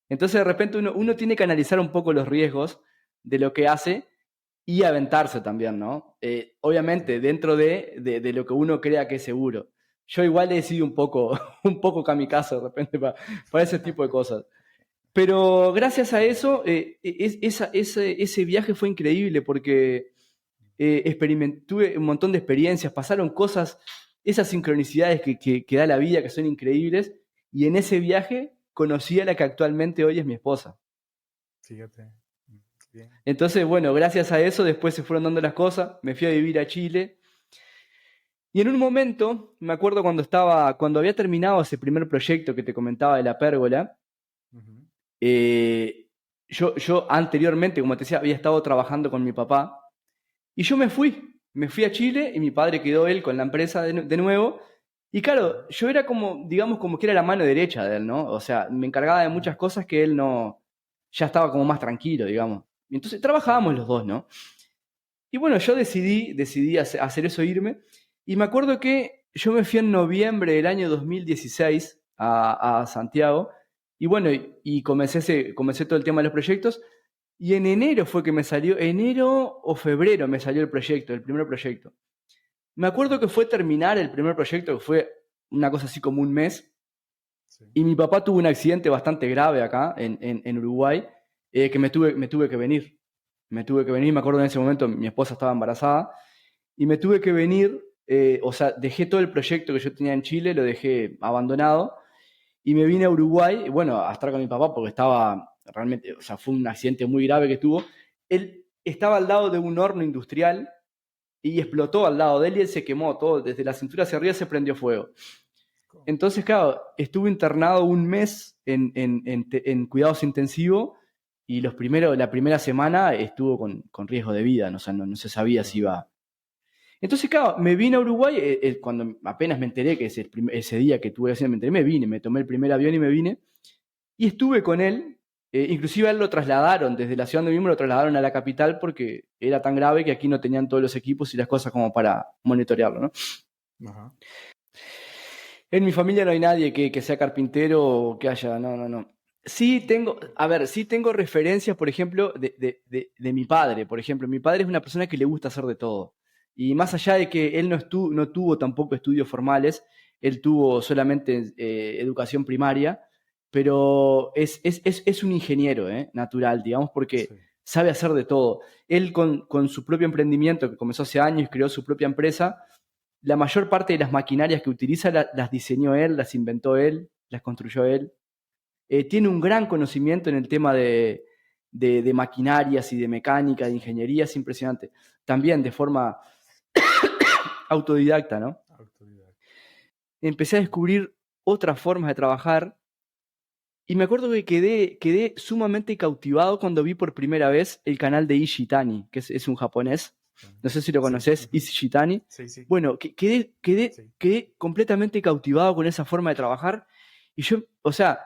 Entonces, de repente, uno tiene que analizar un poco los riesgos de lo que hace y aventarse también, ¿no? Obviamente, dentro de lo que uno crea que es seguro. Yo igual he sido un poco kamikaze de repente para ese tipo de cosas. Pero gracias a eso, ese viaje fue increíble porque tuve un montón de experiencias, pasaron cosas, esas sincronicidades que da la vida, que son increíbles, y en ese viaje conocí a la que actualmente hoy es mi esposa. Fíjate. Bien. Entonces, bueno, gracias a eso después se fueron dando las cosas, me fui a vivir a Chile, y en un momento, me acuerdo cuando había terminado ese primer proyecto que te comentaba de la pérgola, Uh-huh. Yo anteriormente, como te decía, había estado trabajando con mi papá, y yo me fui a Chile y mi padre quedó él con la empresa de nuevo. Y claro, yo era como, digamos, como que era la mano derecha de él, ¿no? O sea, me encargaba de muchas cosas que él no, ya estaba como más tranquilo, digamos. Y entonces trabajábamos los dos, ¿no? Y bueno, yo decidí hacer eso, irme. Y me acuerdo que yo me fui en noviembre del año 2016 a Santiago. Y bueno, y comencé todo el tema de los proyectos. Y en enero fue que me salió, enero o febrero me salió el primer proyecto. Me acuerdo que fue terminar el primer proyecto, que fue una cosa así como un mes. Sí. Y mi papá tuvo un accidente bastante grave acá, en Uruguay, que me tuve que venir. Me acuerdo en ese momento mi esposa estaba embarazada, y me tuve que venir, o sea, dejé todo el proyecto que yo tenía en Chile, lo dejé abandonado, y me vine a Uruguay, bueno, a estar con mi papá porque estaba... Realmente, o sea, fue un accidente muy grave que tuvo. Él estaba al lado de un horno industrial y explotó al lado de él y él se quemó todo, desde la cintura hacia arriba se prendió fuego. Entonces, claro, estuve internado un mes en cuidados intensivos y la primera semana estuvo con riesgo de vida, o sea, no se sabía si iba. Entonces, claro, me vine a Uruguay, cuando apenas me enteré que ese día que tuve accidente, me tomé el primer avión y me vine y estuve con él. Inclusive a él lo trasladaron, desde la ciudad donde vivimos lo trasladaron a la capital porque era tan grave que aquí no tenían todos los equipos y las cosas como para monitorearlo, ¿no? Uh-huh. En mi familia no hay nadie que sea carpintero o que haya, no. Sí tengo referencias, por ejemplo, de mi padre. Por ejemplo, mi padre es una persona que le gusta hacer de todo. Y más allá de que él no tuvo tampoco estudios formales, él tuvo solamente educación primaria, pero es un ingeniero natural, digamos, porque sí, sabe hacer de todo. Él con su propio emprendimiento, que comenzó hace años, creó su propia empresa, la mayor parte de las maquinarias que utiliza las diseñó él, las inventó él, las construyó él. Tiene un gran conocimiento en el tema de maquinarias y de mecánica, de ingeniería, es impresionante. También de forma autodidacta, ¿no? Empecé a descubrir otras formas de trabajar. Y me acuerdo que quedé sumamente cautivado cuando vi por primera vez el canal de Ishitani, que es un japonés, No sé si lo conoces, Sí. Issey Shitani. Sí. Bueno, quedé Sí. completamente cautivado con esa forma de trabajar. Y yo, o sea,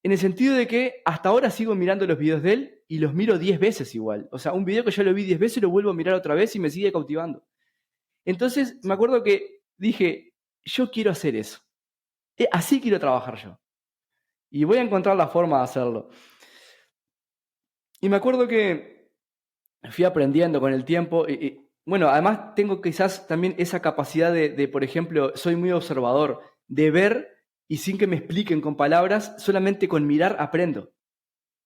en el sentido de que hasta ahora sigo mirando los videos de él y los miro 10 veces igual. O sea, un video que ya lo vi 10 veces lo vuelvo a mirar otra vez y me sigue cautivando. Entonces, me acuerdo que dije, yo quiero hacer eso. Así quiero trabajar yo. Y voy a encontrar la forma de hacerlo. Y me acuerdo que fui aprendiendo con el tiempo. Bueno, además tengo quizás también esa capacidad de, por ejemplo, soy muy observador, de ver y sin que me expliquen con palabras, solamente con mirar aprendo.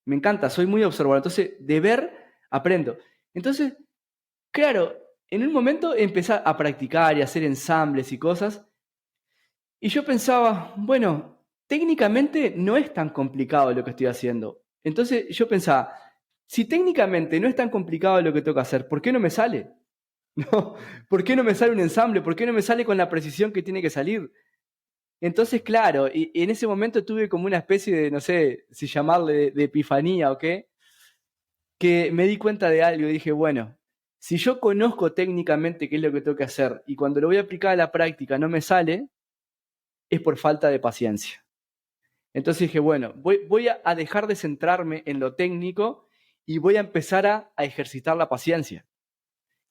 Me encanta, soy muy observador. Entonces, de ver, aprendo. Entonces, claro, en un momento empecé a practicar y a hacer ensambles y cosas. Y yo pensaba, bueno, técnicamente no es tan complicado lo que estoy haciendo. Entonces yo pensaba, si técnicamente no es tan complicado lo que tengo que hacer, ¿por qué no me sale? ¿No? ¿Por qué no me sale un ensamble? ¿Por qué no me sale con la precisión que tiene que salir? Entonces, claro, y en ese momento tuve como una especie de, no sé si llamarle de epifanía o qué, que me di cuenta de algo y dije, bueno, si yo conozco técnicamente qué es lo que tengo que hacer y cuando lo voy a aplicar a la práctica no me sale, es por falta de paciencia. Entonces dije, bueno, voy a dejar de centrarme en lo técnico y voy a empezar a ejercitar la paciencia.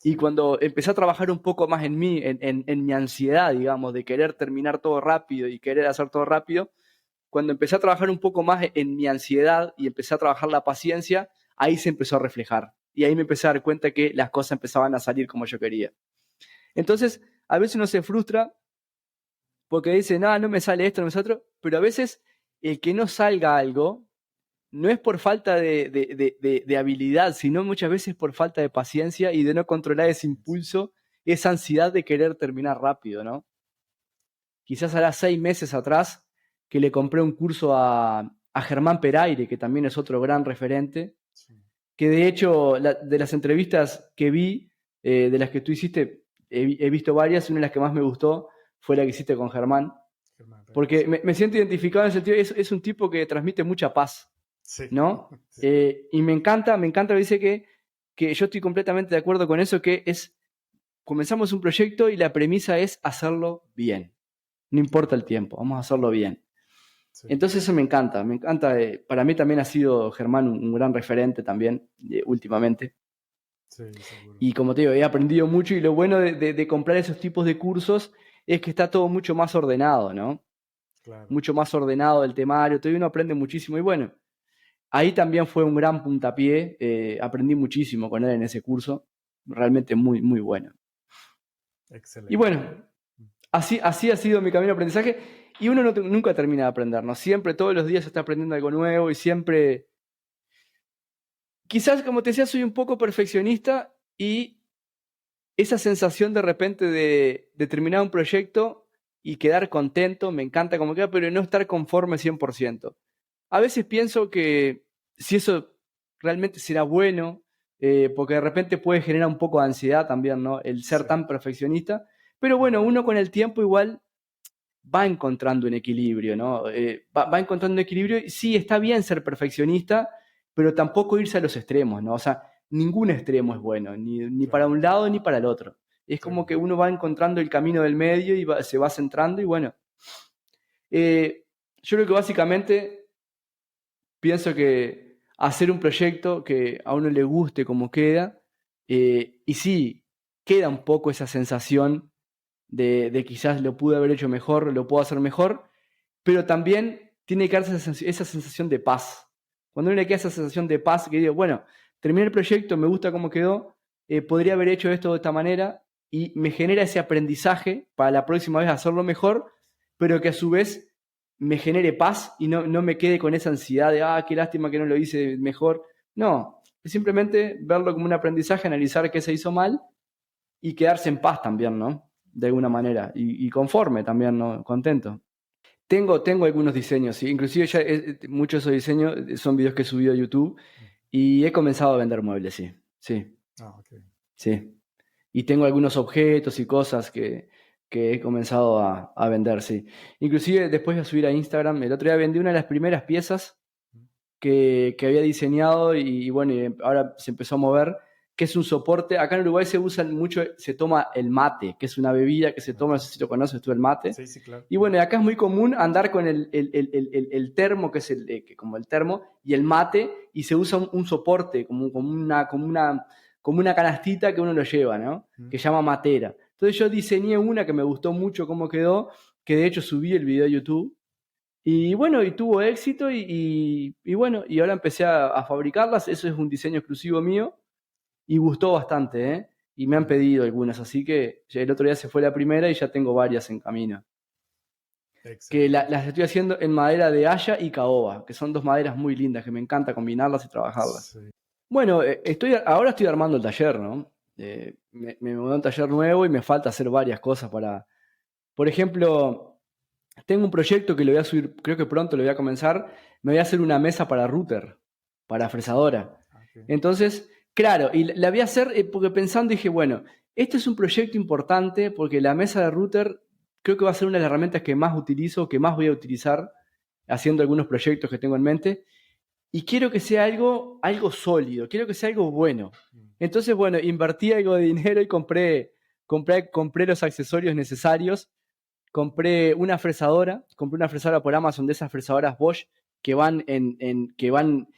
Y cuando empecé a trabajar un poco más en mí, en mi ansiedad, digamos, de querer terminar todo rápido y querer hacer todo rápido, cuando empecé a trabajar un poco más en mi ansiedad y empecé a trabajar la paciencia, ahí se empezó a reflejar. Y ahí me empecé a dar cuenta que las cosas empezaban a salir como yo quería. Entonces, a veces uno se frustra porque dice, no me sale esto, no me sale otro, pero a veces el que no salga algo no es por falta de habilidad, sino muchas veces por falta de paciencia y de no controlar ese impulso, esa ansiedad de querer terminar rápido, ¿no? Quizás hará 6 meses atrás que le compré un curso a Germán Peraire, que también es otro gran referente, que de hecho de las entrevistas que vi, de las que tú hiciste, he visto varias, y una de las que más me gustó fue la que hiciste con Germán, porque me siento identificado en el sentido, es un tipo que transmite mucha paz, ¿no? Y me encanta, dice que yo estoy completamente de acuerdo con eso, que comenzamos un proyecto y la premisa es hacerlo bien, no importa el tiempo, vamos a hacerlo bien. Entonces eso me encanta, para mí también ha sido Germán un gran referente también, últimamente. Y como te digo, he aprendido mucho y lo bueno de comprar esos tipos de cursos es que está todo mucho más ordenado, ¿no? Claro. Mucho más ordenado el temario, todavía uno aprende muchísimo y bueno, ahí también fue un gran puntapié, aprendí muchísimo con él en ese curso, realmente muy, muy bueno. Excelente. Y bueno, así ha sido mi camino de aprendizaje y uno nunca termina de aprender, ¿no? Siempre, todos los días está aprendiendo algo nuevo y siempre... Quizás, como te decía, soy un poco perfeccionista y esa sensación de repente de terminar un proyecto y quedar contento, me encanta como queda, pero no estar conforme 100%. A veces pienso que si eso realmente será bueno, porque de repente puede generar un poco de ansiedad también, ¿no? El ser tan perfeccionista. Pero bueno, uno con el tiempo igual va encontrando un equilibrio, ¿no? Va encontrando un equilibrio. Sí, está bien ser perfeccionista, pero tampoco irse a los extremos, ¿no? O sea, ningún extremo es bueno, ni para un lado ni para el otro. Es como que uno va encontrando el camino del medio y se va centrando y bueno. Yo creo que básicamente pienso que hacer un proyecto que a uno le guste como queda, y sí, queda un poco esa sensación de quizás lo pude haber hecho mejor, lo puedo hacer mejor, pero también tiene que darse esa sensación de paz. Cuando uno le queda esa sensación de paz, que digo, bueno, terminé el proyecto, me gusta cómo quedó, podría haber hecho esto de esta manera, y me genera ese aprendizaje para la próxima vez hacerlo mejor, pero que a su vez me genere paz y no me quede con esa ansiedad de, qué lástima que no lo hice mejor. No, es simplemente verlo como un aprendizaje, analizar qué se hizo mal y quedarse en paz también, ¿no? De alguna manera, y conforme también, ¿no? Contento. Tengo algunos diseños, ¿sí? Inclusive ya muchos de esos diseños son videos que he subido a YouTube y he comenzado a vender muebles, sí. Okay. Sí. Y tengo algunos objetos y cosas que he comenzado a vender, sí. Inclusive después de subir a Instagram, el otro día vendí una de las primeras piezas que había diseñado y bueno, y ahora se empezó a mover, que es un soporte. Acá en Uruguay se usan mucho, se toma el mate, que es una bebida que se toma, no sé si lo conoces tú, el mate. Sí, sí, claro. Y bueno, acá es muy común andar con el termo, que es como el termo, y el mate, y se usa un soporte, como una canastita que uno lo lleva, ¿no? Que se llama matera. Entonces yo diseñé una que me gustó mucho cómo quedó, que de hecho subí el video a YouTube. Y bueno, y tuvo éxito y bueno, y ahora empecé a fabricarlas. Eso es un diseño exclusivo mío y gustó bastante, ¿eh? Y me han pedido algunas, así que el otro día se fue la primera y ya tengo varias en camino. Excelente. Que las estoy haciendo en madera de haya y caoba, que son dos maderas muy lindas, que me encanta combinarlas y trabajarlas. Sí. Bueno, ahora estoy armando el taller, ¿no? Me mudé a un taller nuevo y me falta hacer varias cosas para... Por ejemplo, tengo un proyecto que lo voy a subir, creo que pronto lo voy a comenzar. Me voy a hacer una mesa para router, para fresadora. Okay. Entonces, claro, y la voy a hacer porque pensando dije, bueno, este es un proyecto importante porque la mesa de router creo que va a ser una de las herramientas que más utilizo, que más voy a utilizar haciendo algunos proyectos que tengo en mente. Y quiero que sea algo sólido, quiero que sea algo bueno. Entonces, bueno, invertí algo de dinero y compré los accesorios necesarios. Compré una fresadora por Amazon, de esas fresadoras Bosch que van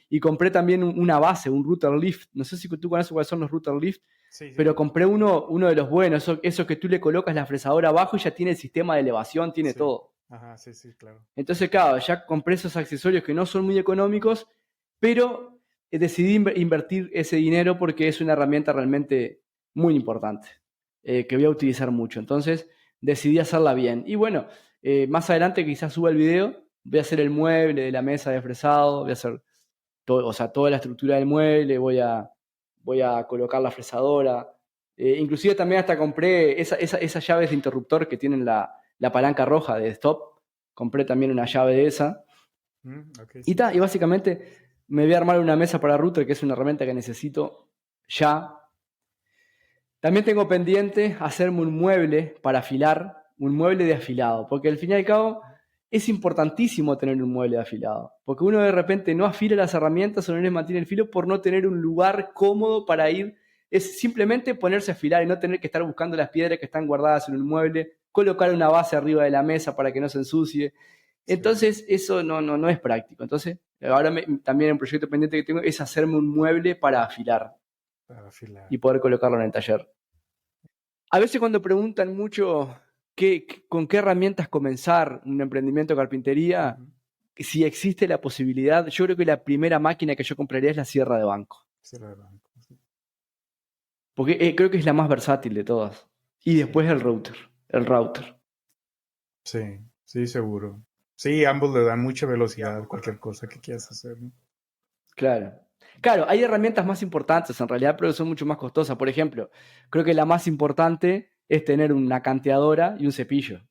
y compré también una base, un router lift. No sé si tú conoces cuáles son los router lift, sí. Pero compré uno de los buenos, eso que tú le colocas la fresadora abajo y ya tiene el sistema de elevación, tiene todo. Ajá, sí, claro. Entonces, claro, ya compré esos accesorios que no son muy económicos, pero decidí invertir ese dinero porque es una herramienta realmente muy importante, que voy a utilizar mucho. Entonces, decidí hacerla bien. Y bueno, más adelante quizás suba el video, voy a hacer el mueble de la mesa de fresado, voy a hacer toda la estructura del mueble, voy a colocar la fresadora. Inclusive también hasta compré esas llaves de interruptor que tienen la palanca roja de stop. Compré también una llave de esa. Okay, sí. Y básicamente me voy a armar una mesa para router, que es una herramienta que necesito ya. También tengo pendiente hacerme un mueble para afilar, un mueble de afilado, porque al fin y al cabo es importantísimo tener un mueble de afilado, porque uno de repente no afila las herramientas o no les mantiene el filo por no tener un lugar cómodo para ir. Es simplemente ponerse a afilar y no tener que estar buscando las piedras que están guardadas en un mueble, colocar una base arriba de la mesa para que no se ensucie. Entonces, eso no es práctico. Entonces, ahora también un proyecto pendiente que tengo es hacerme un mueble para afilar. Y poder colocarlo en el taller. A veces cuando preguntan mucho con qué herramientas comenzar un emprendimiento de carpintería, si existe la posibilidad, yo creo que la primera máquina que yo compraría es la sierra de banco. Sierra de banco, sí. Porque creo que es la más versátil de todas. Y después el router. Sí, seguro. Sí, ambos le dan mucha velocidad a cualquier cosa que quieras hacer, ¿no? Claro, hay herramientas más importantes en realidad, pero son mucho más costosas. Por ejemplo, creo que la más importante es tener una canteadora y un cepillo.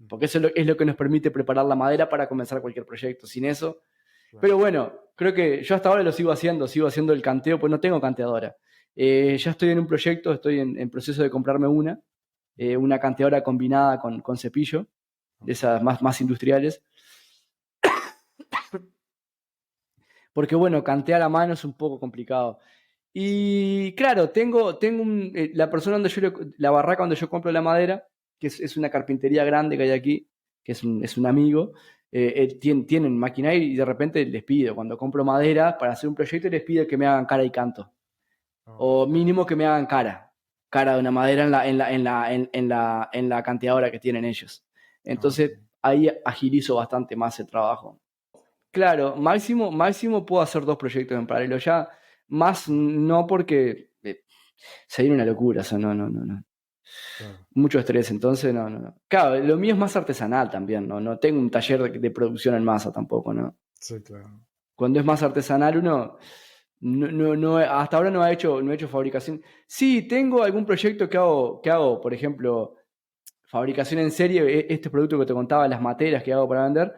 Porque eso es lo que nos permite preparar la madera para comenzar cualquier proyecto. Sin eso... Claro. Pero bueno, creo que yo hasta ahora lo sigo haciendo el canteo, pues no tengo canteadora. Ya estoy en un proyecto, estoy en proceso de comprarme una canteadora combinada con cepillo, de esas más industriales. Porque bueno, cantear a mano es un poco complicado. Y claro, tengo la persona la barraca donde yo compro la madera, que es una carpintería grande que hay aquí, que es un amigo, tienen maquinaria y de repente les pido, cuando compro madera para hacer un proyecto, les pido que me hagan cara y canto. O mínimo que me hagan cara de una madera en la canteadora que tienen ellos. Entonces ahí agilizo bastante más el trabajo. Claro, máximo puedo hacer 2 proyectos en paralelo. Ya más no, porque sería una locura. O sea, no. Claro. Mucho estrés, entonces no. Claro, lo mío es más artesanal también, no tengo un taller de producción en masa tampoco, ¿no? Sí, claro. Cuando es más artesanal uno no hasta ahora no he hecho fabricación. Sí, tengo algún proyecto que hago, por ejemplo, fabricación en serie. Este producto que te contaba, las materas que hago para vender,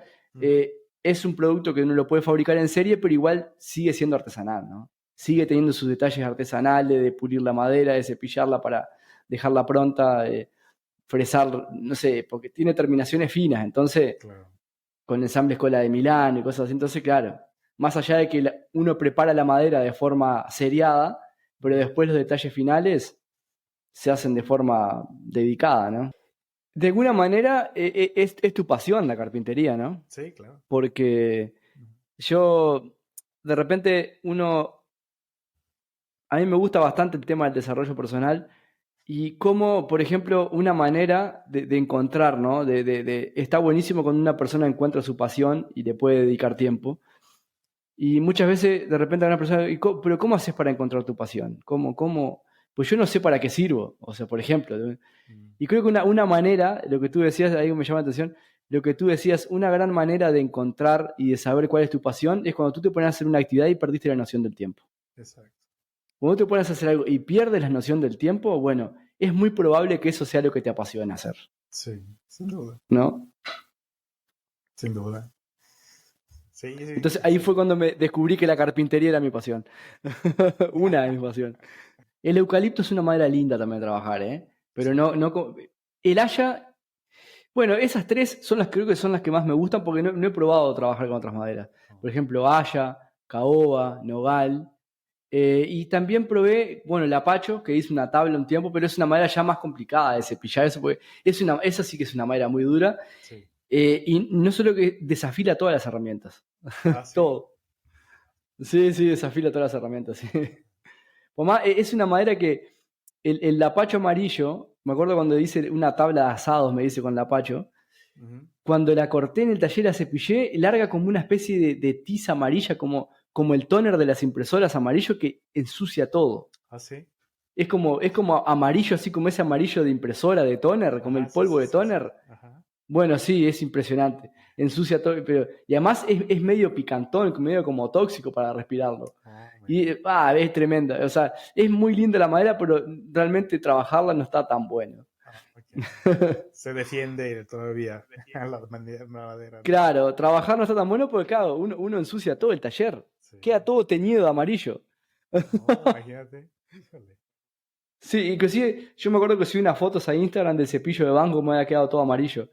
es un producto que uno lo puede fabricar en serie, pero igual sigue siendo artesanal, ¿no? Sigue teniendo sus detalles artesanales de pulir la madera, de cepillarla para dejarla pronta, de fresar, no sé, porque tiene terminaciones finas, entonces, claro, con ensamble Escuela de Milán y cosas así. Entonces, claro, más allá de que uno prepara la madera de forma seriada, pero después los detalles finales se hacen de forma dedicada, ¿no? De alguna manera es tu pasión la carpintería, ¿no? Sí, claro. Porque yo, de repente, a mí me gusta bastante el tema del desarrollo personal y cómo, por ejemplo, una manera de encontrar, ¿no? Está buenísimo cuando una persona encuentra su pasión y le puede dedicar tiempo. Y muchas veces, de repente, una persona, ¿pero cómo haces para encontrar tu pasión? ¿Cómo? Pues yo no sé para qué sirvo. O sea, por ejemplo, y creo que una manera, lo que tú decías, ahí me llama la atención, lo que tú decías, una gran manera de encontrar y de saber cuál es tu pasión es cuando tú te pones a hacer una actividad y perdiste la noción del tiempo. Exacto. Cuando te pones a hacer algo y pierdes la noción del tiempo, bueno, es muy probable que eso sea lo que te apasiona hacer. Sí, sin duda. ¿No? Sin duda. Sí, entonces ahí fue cuando me descubrí que la carpintería era mi pasión. Una de mis pasiones. El eucalipto es una madera linda también de trabajar, ¿eh? Pero no el haya. Bueno, esas tres creo que son las que más me gustan porque no he probado trabajar con otras maderas. Por ejemplo, haya, caoba, nogal. Y también probé, bueno, el apacho, que hice una tabla un tiempo, pero es una madera ya más complicada de cepillar eso, porque esa sí que es una madera muy dura. Sí. Y no solo que desafila todas las herramientas. ¿Sí? Todo. Sí, desafila todas las herramientas. Sí. Además, es una madera que el lapacho amarillo, me acuerdo cuando hice una tabla de asados, me dice con lapacho, cuando la corté en el taller, la cepillé, larga como una especie de tiza amarilla, como el tóner de las impresoras amarillo que ensucia todo. ¿Ah, sí? Es como amarillo, así como ese amarillo de impresora, de tóner, como el polvo de tóner. Sí. Ajá. Bueno, sí, es impresionante. Ensucia todo, y además es medio picantón, medio como tóxico para respirarlo. Y es tremenda. O sea, es muy linda la madera, pero realmente trabajarla no está tan bueno. Okay. Se defiende todavía la madera. Claro, trabajar no está tan bueno porque, claro, uno ensucia todo el taller. Sí. Queda todo teñido de amarillo. Imagínate. Híjole. Sí, inclusive yo me acuerdo que subí unas fotos a Instagram del cepillo de banco, me había quedado todo amarillo.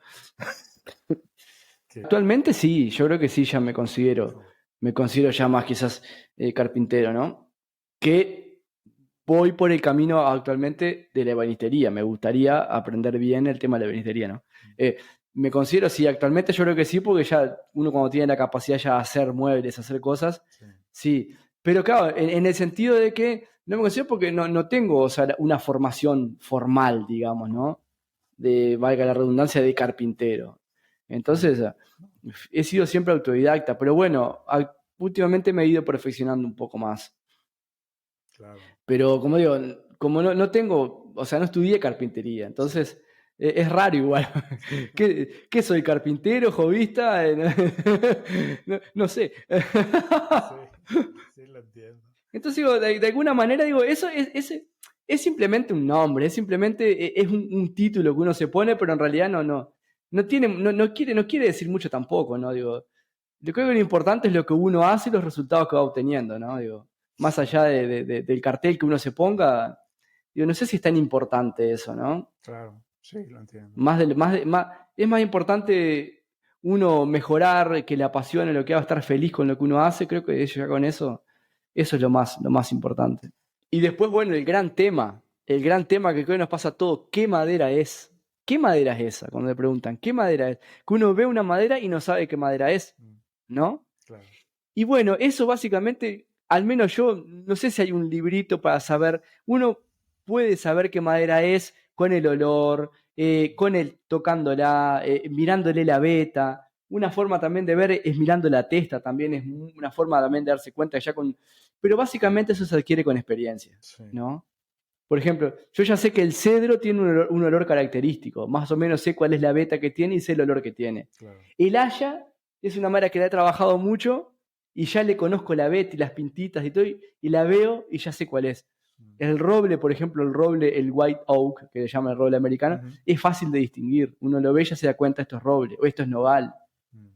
Actualmente sí, yo creo que sí, ya me considero ya más quizás carpintero, ¿no? Que voy por el camino actualmente de la ebanistería, me gustaría aprender bien el tema de la ebanistería, ¿no? Me considero sí, actualmente yo creo que sí, porque ya uno cuando tiene la capacidad ya de hacer muebles, hacer cosas, sí. Pero claro, en el sentido de que no me considero porque no tengo, o sea, una formación formal, digamos, ¿no? Valga la redundancia, de carpintero. Entonces, he sido siempre autodidacta, pero bueno, últimamente me he ido perfeccionando un poco más. Claro. Pero como digo, como no tengo, o sea, no estudié carpintería, entonces es raro igual. ¿Qué soy, carpintero, jovista? No sé. Sí, lo entiendo. Entonces digo, de alguna manera digo, eso es simplemente un nombre, es simplemente un título que uno se pone, pero en realidad no quiere decir mucho tampoco, ¿no? Digo, yo creo que lo importante es lo que uno hace y los resultados que va obteniendo, ¿no? Digo, más allá del cartel que uno se ponga, digo, no sé si es tan importante eso, ¿no? Claro, sí, lo entiendo. Es más importante uno mejorar, que le apasione lo que va a estar feliz con lo que uno hace, creo que ya con eso es lo más importante. Y después, bueno, el gran tema que creo que nos pasa a todos, ¿qué madera es? ¿Qué madera es esa? Cuando le preguntan, ¿qué madera es? Que uno ve una madera y no sabe qué madera es, ¿no? Claro. Y bueno, eso básicamente, al menos yo, no sé si hay un librito para saber, uno puede saber qué madera es con el olor, con el tocándola, mirándole la veta. Una forma también de ver es mirando la testa, también es una forma también de darse cuenta ya con... Pero básicamente eso se adquiere con experiencia, sí, ¿no? Por ejemplo, yo ya sé que el cedro tiene un olor característico, más o menos sé cuál es la veta que tiene y sé el olor que tiene. Claro. El haya es una madera que la he trabajado mucho y ya le conozco la veta y las pintitas y todo, y la veo y ya sé cuál es. El roble, por ejemplo, el white oak, que le llaman el roble americano, es fácil de distinguir. Uno lo ve y ya se da cuenta, esto es roble o esto es nogal.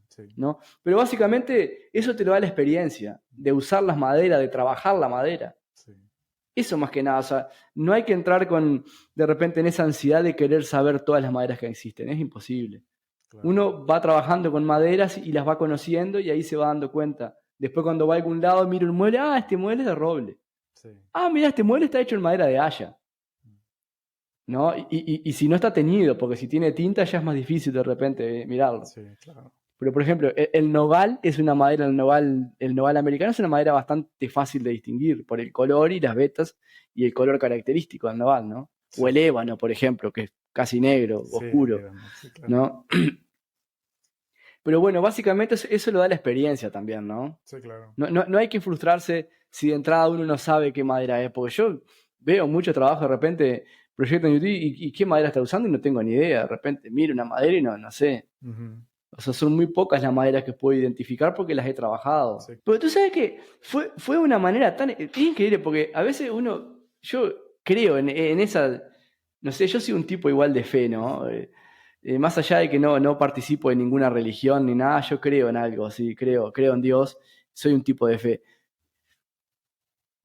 Sí. ¿No? Pero básicamente eso te lo da la experiencia de usar las maderas, de trabajar la madera. Sí. Eso más que nada, o sea, no hay que entrar de repente en esa ansiedad de querer saber todas las maderas que existen, es imposible. Claro. Uno va trabajando con maderas y las va conociendo y ahí se va dando cuenta. Después cuando va a algún lado, mira un mueble, este mueble es de roble. Sí. Mira, este mueble está hecho en madera de haya, ¿no? Y si no está teñido, porque si tiene tinta ya es más difícil de repente mirarlo. Sí, claro. Pero, por ejemplo, el nogal es una madera, el nogal americano es una madera bastante fácil de distinguir por el color y las vetas y el color característico del nogal, ¿no? Sí. O el ébano, por ejemplo, que es casi negro, oscuro, claro. ¿no? Pero bueno, básicamente eso lo da la experiencia también, ¿no? Sí, claro. No hay que frustrarse si de entrada uno no sabe qué madera es, porque yo veo mucho trabajo de repente, proyecto en YouTube y qué madera está usando y no tengo ni idea. De repente miro una madera y no sé. Uh-huh. O sea, son muy pocas las maderas que puedo identificar porque las he trabajado. Sí. Pero tú sabes que fue una manera tan increíble, porque a veces yo creo en esa, no sé, yo soy un tipo igual de fe, ¿no? Más allá de que no participo en ninguna religión ni nada, yo creo en algo, sí, creo en Dios, soy un tipo de fe.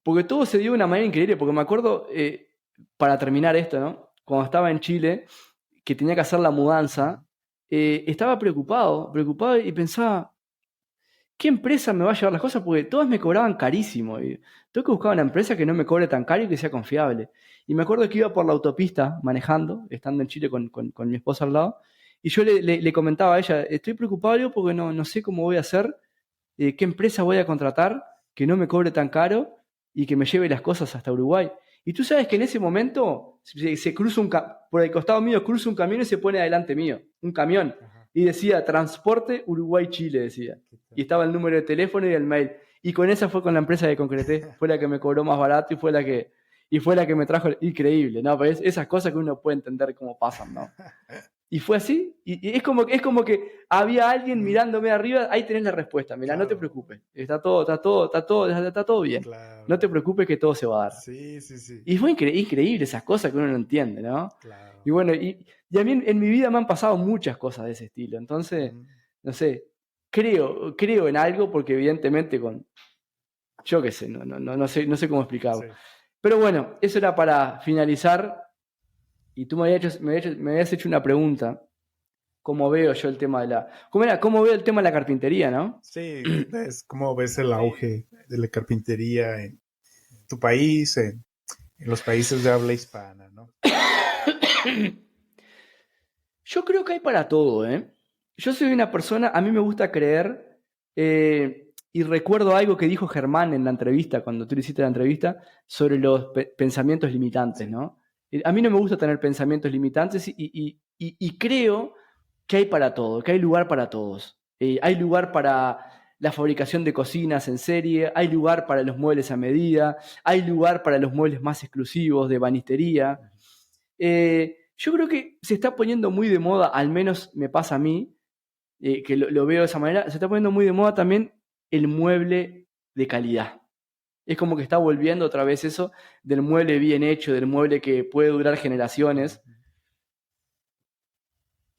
Porque todo se dio de una manera increíble, porque me acuerdo, para terminar esto, ¿no? Cuando estaba en Chile, que tenía que hacer la mudanza, estaba preocupado y pensaba, ¿qué empresa me va a llevar las cosas? Porque todas me cobraban carísimo. Y tengo que buscar una empresa que no me cobre tan caro y que sea confiable. Y me acuerdo que iba por la autopista manejando, estando en Chile con mi esposa al lado, y yo le comentaba a ella, estoy preocupado porque no sé cómo voy a hacer, qué empresa voy a contratar que no me cobre tan caro y que me lleve las cosas hasta Uruguay. Y tú sabes que en ese momento se cruza por el costado mío cruza un camión y se pone adelante mío, un camión. Ajá. Y decía, Transporte Uruguay-Chile, decía. Y estaba el número de teléfono y el mail. Y con esa fue con la empresa que concreté. Fue la que me cobró más barato y fue la que me trajo. Increíble, ¿no? Pues esas cosas que uno puede entender cómo pasan, ¿no? Y fue así. Y es como que había alguien mirándome arriba. Ahí tenés la respuesta. Mira, Claro. no te preocupes. Está todo bien. Claro. No te preocupes que todo se va a dar. Sí. Y fue increíble esas cosas que uno no entiende, ¿no? Claro. Y bueno, y a mí en mi vida me han pasado muchas cosas de ese estilo. Entonces, no sé, creo en algo porque evidentemente yo qué sé, no sé cómo explicarlo. Sí. Pero bueno, eso era para finalizar. Y tú me habías hecho una pregunta. ¿Cómo veo yo el tema cómo veo el tema de la carpintería, no? Sí, ¿cómo ves el auge de la carpintería en tu país, en los países de habla hispana, ¿no? Yo creo que hay para todo, ¿eh? Yo soy una persona, a mí me gusta creer, y recuerdo algo que dijo Germán en la entrevista, cuando tú le hiciste la entrevista, sobre los pensamientos limitantes, ¿no? A mí no me gusta tener pensamientos limitantes y creo que hay para todo, que hay lugar para todos. Hay lugar para la fabricación de cocinas en serie, hay lugar para los muebles a medida, hay lugar para los muebles más exclusivos de banistería. Yo creo que se está poniendo muy de moda, al menos me pasa a mí, que lo veo de esa manera, se está poniendo muy de moda también el mueble de calidad. Es como que está volviendo otra vez eso del mueble bien hecho, del mueble que puede durar generaciones.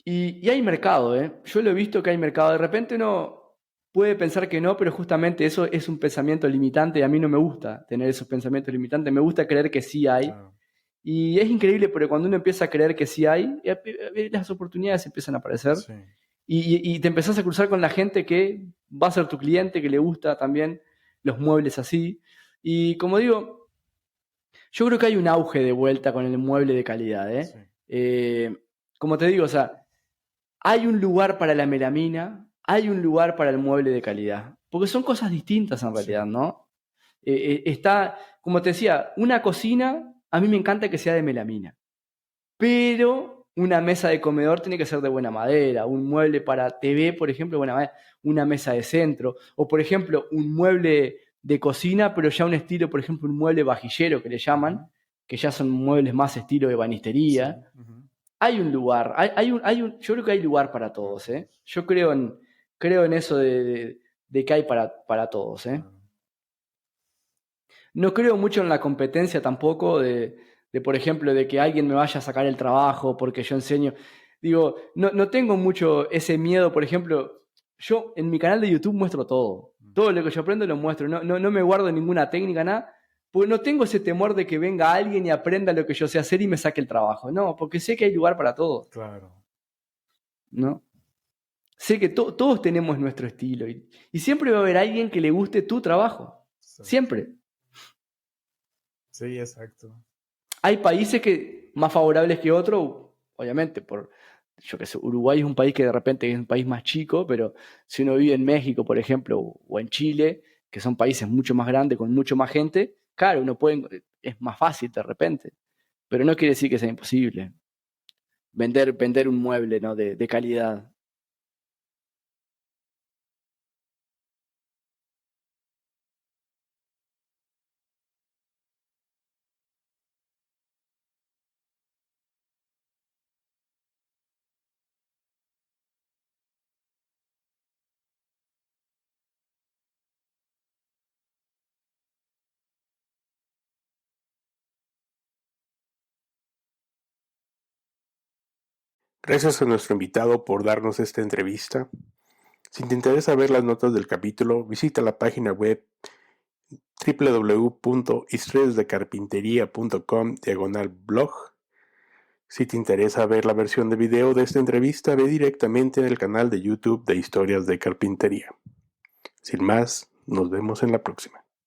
Y hay mercado, ¿eh? Yo lo he visto que hay mercado. De repente uno puede pensar que no, pero justamente eso es un pensamiento limitante y a mí no me gusta tener esos pensamientos limitantes. Me gusta creer que sí hay. Claro. Y es increíble, pero cuando uno empieza a creer que sí hay, las oportunidades empiezan a aparecer. Sí. Y te empezás a cruzar con la gente que va a ser tu cliente, que le gusta también los muebles así. Y como digo, yo creo que hay un auge de vuelta con el mueble de calidad, ¿eh? Sí. Como te digo, o sea, hay un lugar para la melamina, hay un lugar para el mueble de calidad. Porque son cosas distintas en realidad, ¿no? Está, como te decía, una cocina, a mí me encanta que sea de melamina. Pero una mesa de comedor tiene que ser de buena madera, un mueble para TV, por ejemplo, buena madera, una mesa de centro, o por ejemplo, un mueble de cocina, pero ya un estilo, por ejemplo, un mueble vajillero que le llaman, que ya son muebles más estilo de banistería. Sí. Uh-huh. Hay un lugar, yo creo que hay lugar para todos, ¿eh? Yo creo en eso de que hay para todos, ¿eh? No creo mucho en la competencia tampoco de, por ejemplo, de que alguien me vaya a sacar el trabajo porque yo enseño. Digo, no tengo mucho ese miedo, por ejemplo, yo en mi canal de YouTube muestro todo. Todo lo que yo aprendo lo muestro. No me guardo ninguna técnica, nada, porque no tengo ese temor de que venga alguien y aprenda lo que yo sé hacer y me saque el trabajo. No, porque sé que hay lugar para todos. Claro. ¿No? Sé que todos tenemos nuestro estilo y siempre va a haber alguien que le guste tu trabajo. Sí. Siempre. Sí, exacto. Hay países que más favorables que otros, obviamente, yo que sé, Uruguay es un país que de repente es un país más chico, pero si uno vive en México, por ejemplo, o en Chile, que son países mucho más grandes, con mucho más gente, claro, es más fácil de repente, pero no quiere decir que sea imposible vender un mueble, ¿no? de calidad. Gracias a nuestro invitado por darnos esta entrevista. Si te interesa ver las notas del capítulo, visita la página web www.historiasdecarpinteria.com/blog. Si te interesa ver la versión de video de esta entrevista, ve directamente en el canal de YouTube de Historias de Carpintería. Sin más, nos vemos en la próxima.